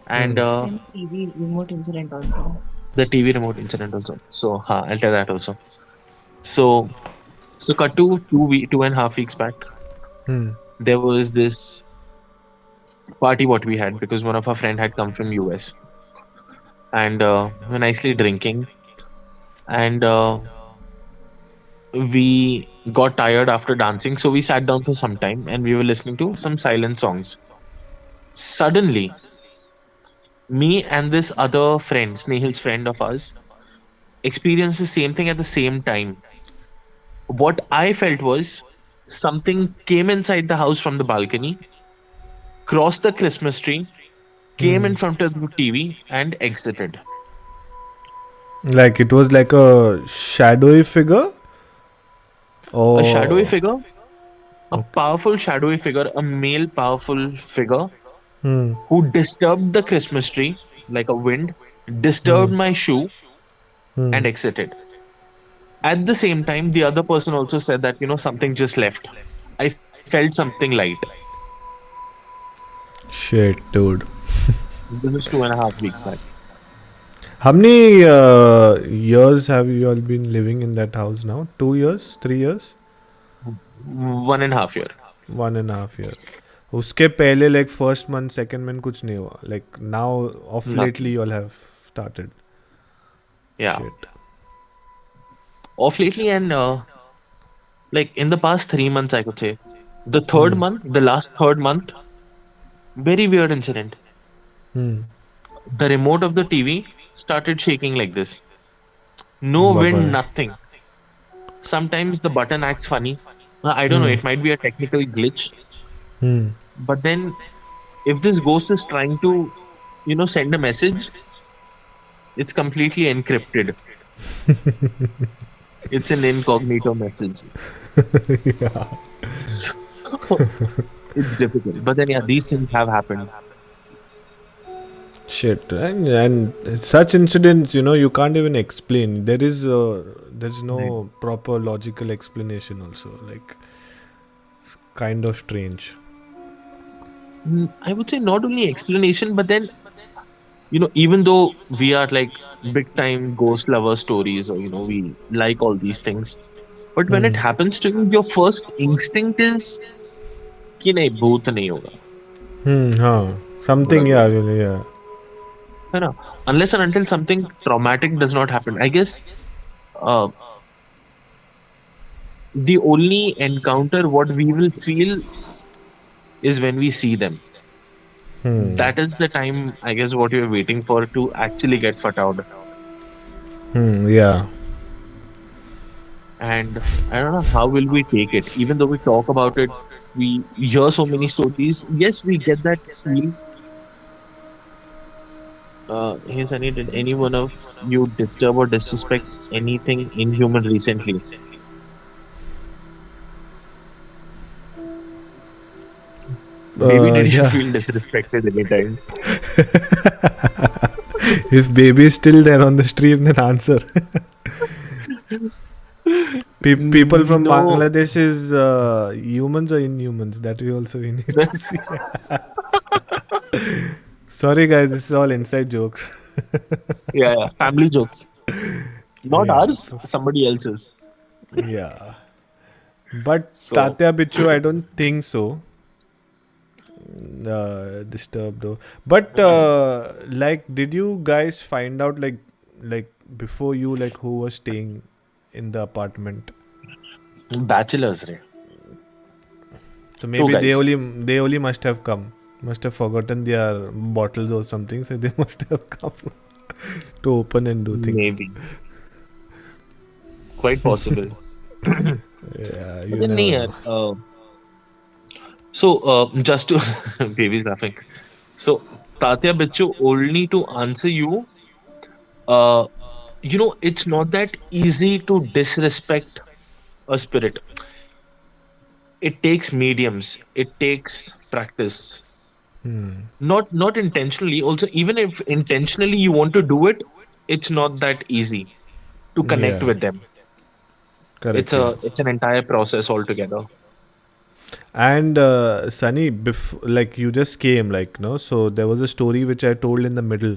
and And TV remote incident also. the TV remote incident also. So I'll tell that also. So cut to 2.5 weeks back, there was this party what we had, because one of our friend had come from US, and we were nicely drinking, and we got tired after dancing, so we sat down for some time and we were listening to some silent songs. Suddenly, me and this other friend, Snehil's friend of ours, experienced the same thing at the same time. What I felt was something came inside the house from the balcony, crossed the Christmas tree, came Hmm. in front of the TV, and exited. Like it was like a shadowy figure? A shadowy Oh, figure, a okay. powerful shadowy figure, a male powerful figure Hmm. who disturbed the Christmas tree like a wind, disturbed Hmm. my shoe, Hmm. and exited. At the same time, the other person also said that, something just left. I felt something light. Shit, dude. This is 2.5 weeks back. How many years have you all been living in that house now? 2 years? 3 years? 1.5 year. 1.5 year. उसके पहले like first month, second month कुछ नहीं हुआ. Like now of lately Nothing. you all have started. Yeah. Shit. Off lately, and like in the past 3 months, I could say. The third Hmm. month, the last third month, very weird incident. Hmm. The remote of the TV started shaking like this. No Baba wind, रे. nothing. Sometimes the button acts funny. I don't know, Hmm. it might be a technical glitch. Hmm. But then, if this ghost is trying to, send a message, it's completely encrypted. It's an incognito message. Yeah. So it's difficult. But then, yeah, these things have happened. Shit. And such incidents, you can't even explain. There's Right. no proper logical explanation also. Like kind of strange. I would say not only explanation, but then, even though we are like big time ghost lover stories, or, we like all these things, but when it Hmm. happens to you, your first instinct is कि नहीं भूत नहीं होगा Hmm. Huh. थोड़ा Something. तो Yeah. Really, yeah. है ना, unless and until something traumatic does not happen, I guess. uh, the only encounter what we will feel is when we see them. Hmm. That is the time, I guess, what you're waiting for to actually get fatawed. Hmm. Yeah. And I don't know how will we take it. Even though we talk about it, we hear so many stories. Yes, we get that feel. Hey Sunny, did any one of you disturb or disrespect anything inhuman recently? Baby, did you Yeah. feel disrespected anytime? If baby is still there on the stream, then answer. People from No. Bangladesh is humans or inhumans. That we need to see. Sorry, guys. This is all inside jokes. Yeah, yeah. Family jokes. Not Yeah. ours, somebody else's. Yeah. But So, Tatya Bichu, I don't think so. Disturbed though. But like, did you guys find out like before you like who was staying in the apartment? bachelors, right? So Two maybe guys. they only must have forgotten their bottles or something. So they must have come to open and do things. Maybe. Quite possible. But Yeah, you then, never nahi know. yaar, so, just to baby's laughing. So, Tatya Bichu, only to answer you, uh, it's not that easy to disrespect a spirit. It takes mediums. It takes practice. Hmm. Not intentionally. Also, even if intentionally you want to do it, it's not that easy to connect Yeah, with them. It's correct. Yeah. a it's an entire process altogether. And Sunny, like you just came, like no. So there was a story which I told in the middle.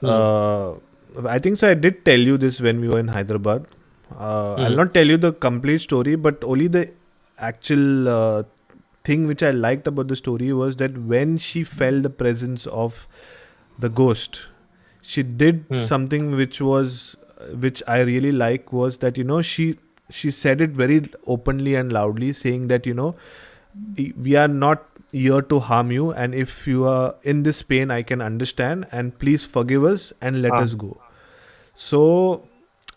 Hmm. Uh, I think so. I did tell you this when we were in Hyderabad. I'll Hmm. not tell you the complete story, but only the actual thing which I liked about the story was that when she felt the presence of the ghost, she did something which I really like, was that she said it very openly and loudly, saying that we are not here to harm you, and if you are in this pain, I can understand, and please forgive us and let us go. So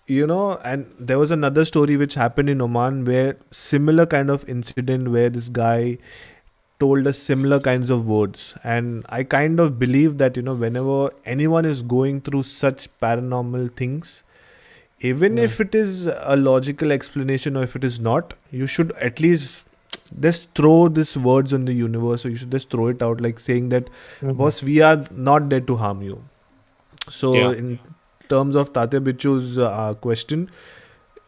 and there was another story which happened in Oman where similar kind of incident where this guy told us similar kinds of words, and I kind of believe that whenever anyone is going through such paranormal things, even if it is a logical explanation or if it is not, you should at least just throw these words on the universe, or you should just throw it out, like saying that boss, we are not there to harm you. So in terms of Tatya Bichu's question,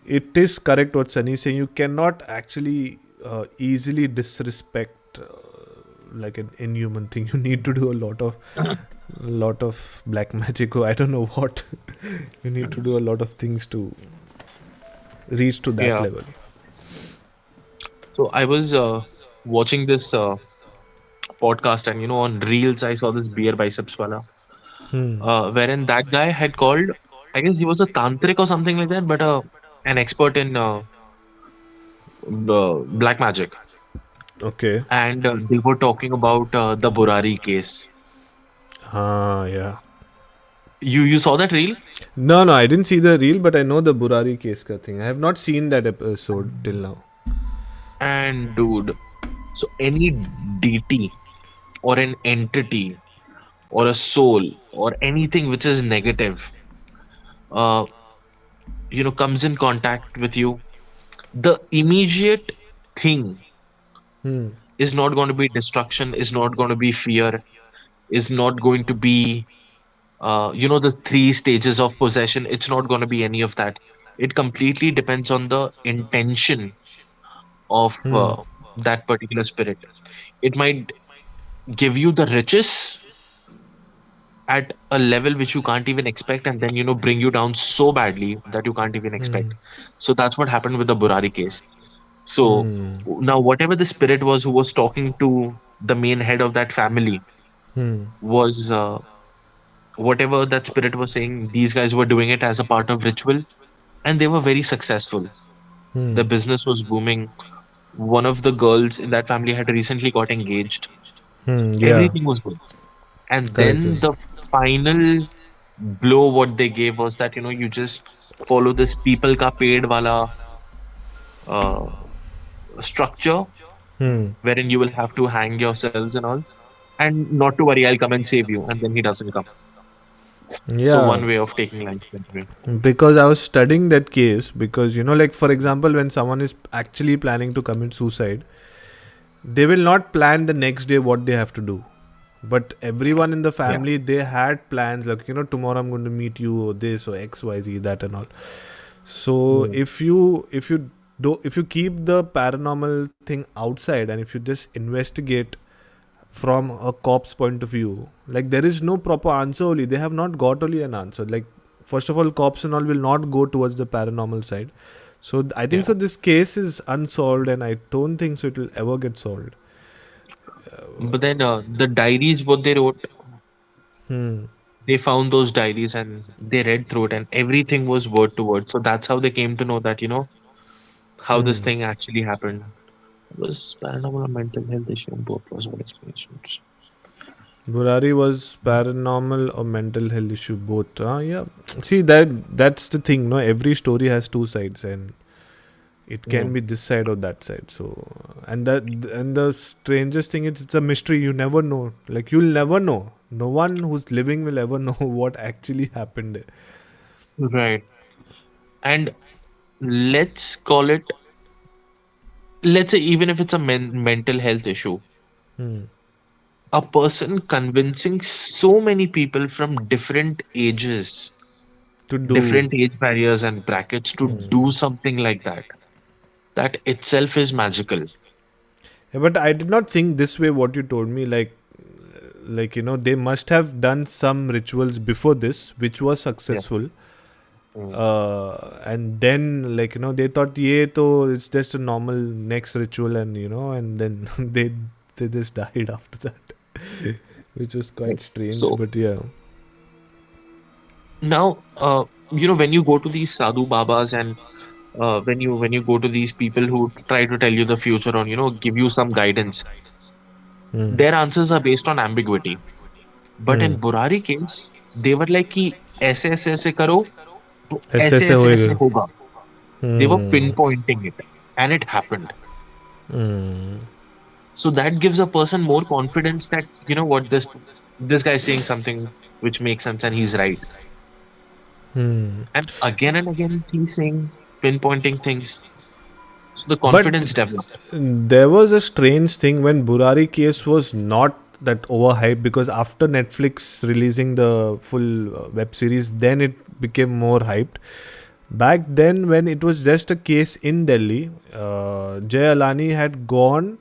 it is correct what Sunny is saying. You cannot actually easily disrespect like an inhuman thing. You need to do a lot of black magic, or I don't know what. You need to do a lot of things to reach to that level. So I was watching this podcast, and on Reels I saw this beer biceps wala, wherein that guy had called, I guess he was a tantric or something like that, but an expert in black magic. Okay. And they were talking about the Burari case. Yeah. You saw that reel? No, I didn't see the reel, but I know the Burari case ka thing. I have not seen that episode till now. And dude, so any deity or an entity or a soul or anything which is negative, comes in contact with you, the immediate thing is not going to be destruction, is not going to be fear, is not going to be the 3 stages of possession. It's not going to be any of that. It completely depends on the intention of that particular spirit. It might give you the riches at a level which you can't even expect, and then bring you down so badly that you can't even expect. So that's what happened with the Burari case. So now whatever the spirit was who was talking to the main head of that family was whatever that spirit was saying, these guys were doing it as a part of ritual, and they were very successful. The business was booming. One of the girls in that family had recently got engaged. Everything was good. And then the final blow what they gave was that you just follow this people ka paid wala structure, wherein you will have to hang yourselves and all, and not to worry, I'll come and save you, and then he doesn't come. So one way of taking life. Because I was studying that case, because like for example, when someone is actually planning to commit suicide, they will not plan the next day what they have to do. But everyone in the family, they had plans like tomorrow I'm going to meet you, or this, or XYZ, that and all. So if you keep the paranormal thing outside, and if you just investigate from a cop's point of view, like there is no proper answer only. They have not got only an answer. Like first of all, cops and all will not go towards the paranormal side. So I think so this case is unsolved, and I don't think so it will ever get solved. But then the diaries what they wrote, they found those diaries and they read through it, and everything was word to word. So that's how they came to know that how this thing actually happened. It was paranormal or mental health issue and both plausible explanations. Burari was paranormal or mental health issue both. Yeah. See, that's the thing. No, every story has 2 sides, and it can be this side or that side. So, and the strangest thing is, it's a mystery. You never know. Like you'll never know. No one who's living will ever know what actually happened there. Right. And let's call it, let's say, even if it's a mental health issue, a person convincing so many people from different ages, different age barriers and brackets to do something like that itself is magical. Yeah, but I did not think this way what you told me. Like they must have done some rituals before this, which was successful. And then like they thought it's just a normal next ritual, and and then they just died after that, which was quite strange. So But yeah. now, when you go to these sadhu babas and when you go to these people who try to tell you the future or give you some guidance, Hmm. their answers are based on ambiguity. But Hmm. in Burari case, they were like कि ऐसे ऐसे ऐसे करो तो ऐसे ऐसे ऐसे ऐसे ऐसे होएगा. होगा. They were Hmm. pinpointing it, and it happened. Hmm. So that gives a person more confidence that what this guy is saying something which makes sense and he's right. Hmm. And again he's saying pinpointing things. So the But confidence develops. there was a strange thing when Burari case was not that overhyped, because after Netflix releasing the full web series, then it became more hyped. Back then, when it was just a case in Delhi, Jay Alani had gone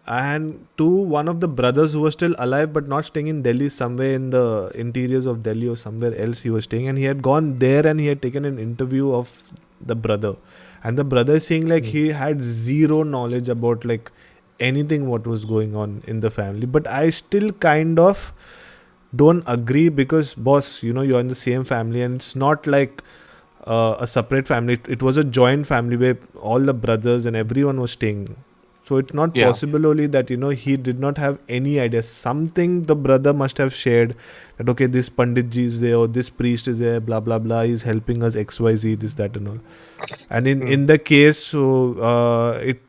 and to one of the brothers who was still alive but not staying in Delhi, somewhere in the interiors of Delhi or somewhere else he was staying, and he had gone there and he had taken an interview of the brother, and the brother is saying like he had zero knowledge about like anything what was going on in the family. But I still kind of don't agree, because boss, you're in the same family and it's not like a separate family. It was a joint family where all the brothers and everyone was staying. So it's not Yeah. possible only that he did not have any idea. Something the brother must have shared, that okay, this Pandit ji is there or this priest is there, blah blah blah, he's helping us XYZ, this that and all. And in the case, so it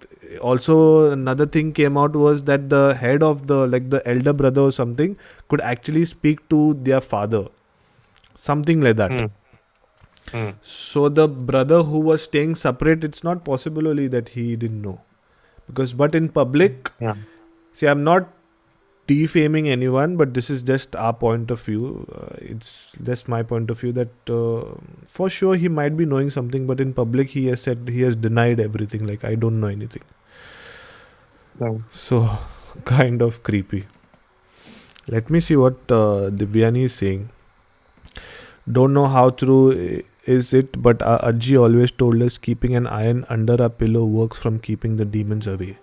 also another thing came out was that the head of the elder brother or something could actually speak to their father, something like that. Hmm. Hmm. So the brother who was staying separate, it's not possible only that he didn't know. Because but in public, Yeah. see, I'm not defaming anyone, but this is just our point of view. It's just my point of view that for sure he might be knowing something, but in public he has said, he has denied everything, like I don't know anything. Yeah. So kind of creepy. Let me see what Divyani is saying. Don't know how true is it, but Ajji always told us keeping an iron under a pillow works from keeping the demons away.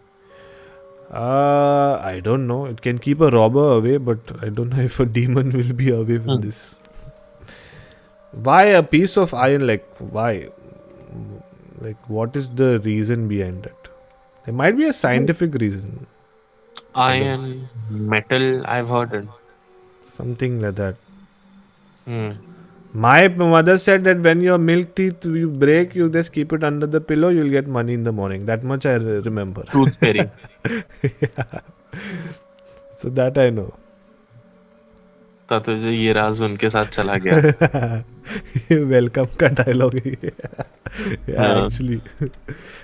I don't know. It can keep a robber away, but I don't know if a demon will be away from this. Why a piece of iron? Like, why? Like, what is the reason behind it? There might be a scientific reason. Iron, metal, I've heard it. Something like that. Hmm. My mother said that when your milk teeth you break, you just keep it under the pillow, you'll get money in the morning. That much I remember. Tooth fairy. So that I know. तो तुझे ये राज उनके साथ चला गया. Welcome का dialogue. Yeah, actually.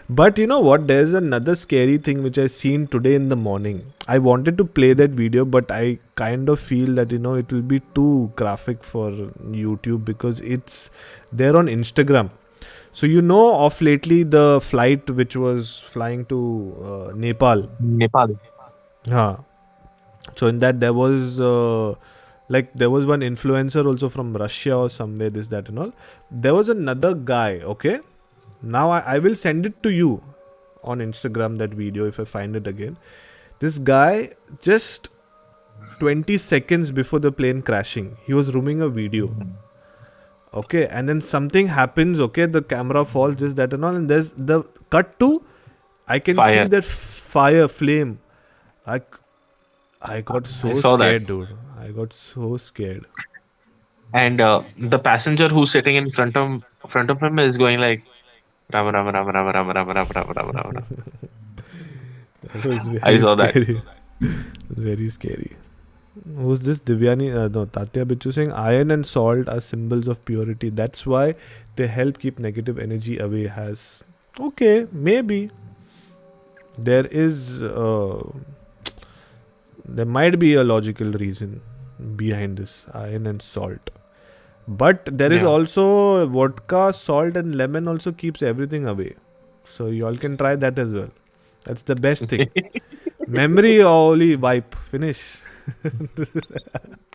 But you know what? There's another scary thing which I seen today in the morning. I wanted to play that video, but I kind of feel that it will be too graphic for YouTube, because it's there on Instagram. So of lately the flight which was flying to Nepal. Nepal. So in that there was there was one influencer also from Russia or somewhere, this that and all. There was another guy. Okay, now I will send it to you on Instagram, that video, if I find it again. This guy, just 20 seconds before the plane crashing, he was rooming a video. Okay, and then something happens. Okay, the camera falls, this that and all, and there's the cut to, I can Fire. see that fire flame. I got so saw that. scared, dude. I got so scared. And the passenger who's sitting in front of him is going like Rama Rama Rama Rama Rama Rama Rama Rama Rama Rama. That was very I saw that. scary. Very scary. Who's this? Divyani? No, Tatya Bichu saying iron and salt are symbols of purity. That's why they help keep negative energy away. Has okay, maybe there is. There might be a logical reason behind this iron and salt. But there is Yeah. also vodka, salt, and lemon also keeps everything away. So you all can try that as well. That's the best thing. Memory only wipe. Finish.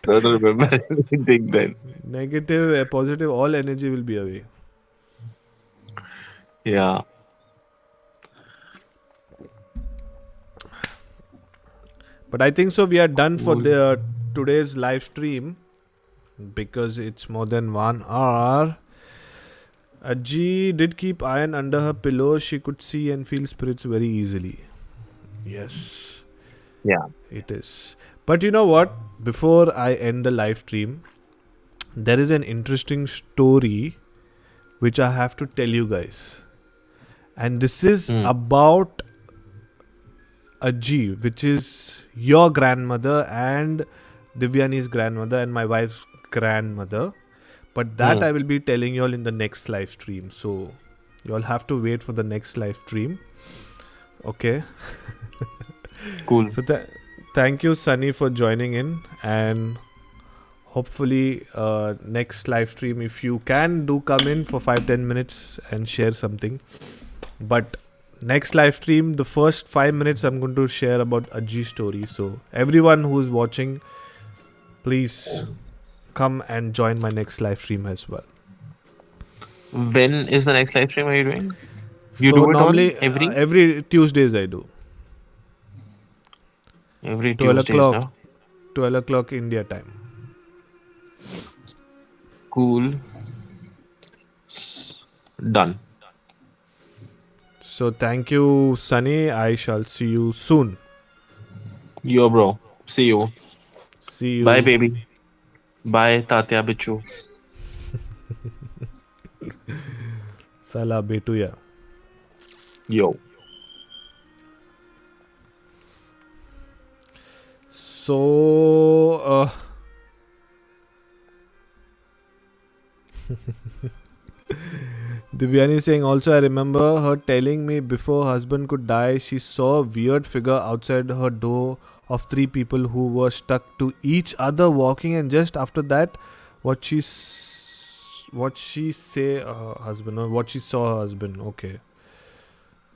Don't remember anything then. Negative, positive, all energy will be away. Yeah. But I think so. We are done for Cool. the today's live stream because it's more than 1 hour. Aji did keep iron under her pillow. She could see and feel spirits very easily. Yes, Yeah. it is. But you know what? Before I end the live stream, there is an interesting story which I have to tell you guys. And this is about Aji, which is your grandmother and Divyani's grandmother and my wife's grandmother. But that I will be telling you all in the next live stream. So you all have to wait for the next live stream. Okay. Cool. So thank you, Sunny, for joining in. And hopefully next live stream, if you can, do come in for 5-10 minutes and share something. But next live stream, the first 5 minutes I'm going to share about Aji's story. So everyone who's watching, please come and join my next live stream as well. When is the next live stream are you doing? You so do it normally on every every Tuesdays I do. every 12 Tuesdays o'clock. now. 12 o'clock India time. Cool. Done. So thank you, Sunny. I shall see you soon. Yo, bro. See you. See you. Bye, baby. Bye, Tatya Bichu. Sala betuya. Yo. So Divyani saying also, I remember her telling me before her husband could die, she saw a weird figure outside her door of 3 people who were stuck to each other walking, and just after that what she say her husband, or what she saw her husband. Okay,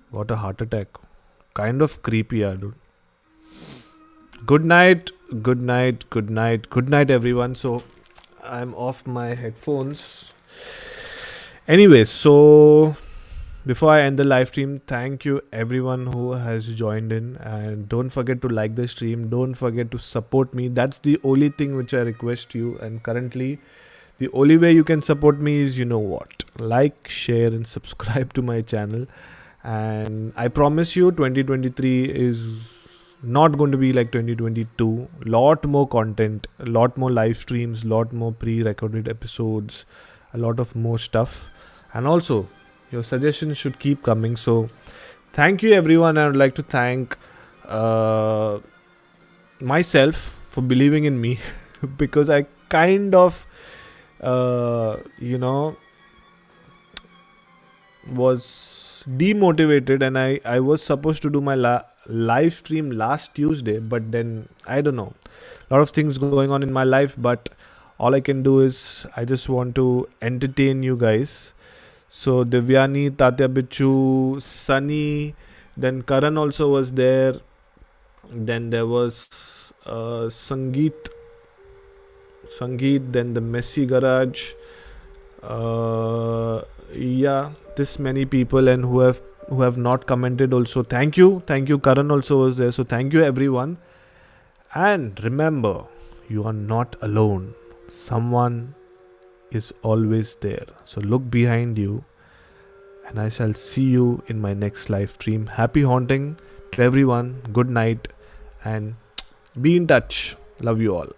what a heart attack. Kind of creepy, yeah, dude. Good night, good night, good night, good night, everyone. So I'm off my headphones. Anyway, so before I end the live stream, thank you everyone who has joined in, and don't forget to like the stream. Don't forget to support me. That's the only thing which I request you. And currently, the only way you can support me is, you know what, like, share and subscribe to my channel. And I promise you 2023 is not going to be like 2022. Lot more content, a lot more live streams, lot more pre-recorded episodes, a lot of more stuff. And also your suggestions should keep coming. So thank you everyone. I would like to thank myself for believing in me because I kind of was demotivated, and I was supposed to do my live stream last Tuesday, but then I don't know, a lot of things going on in my life, but all I can do is I just want to entertain you guys. So Divyani, Tatya Bichu, Sunny, then Karan also was there, then there was Sangeet, then the Messy Garage, this many people, and who have not commented also. Thank you. Karan also was there. So thank you everyone. And remember, you are not alone. Someone is always there. So look behind you, and I shall see you in my next live stream. Happy haunting to everyone. Good night, and be in touch. Love you all.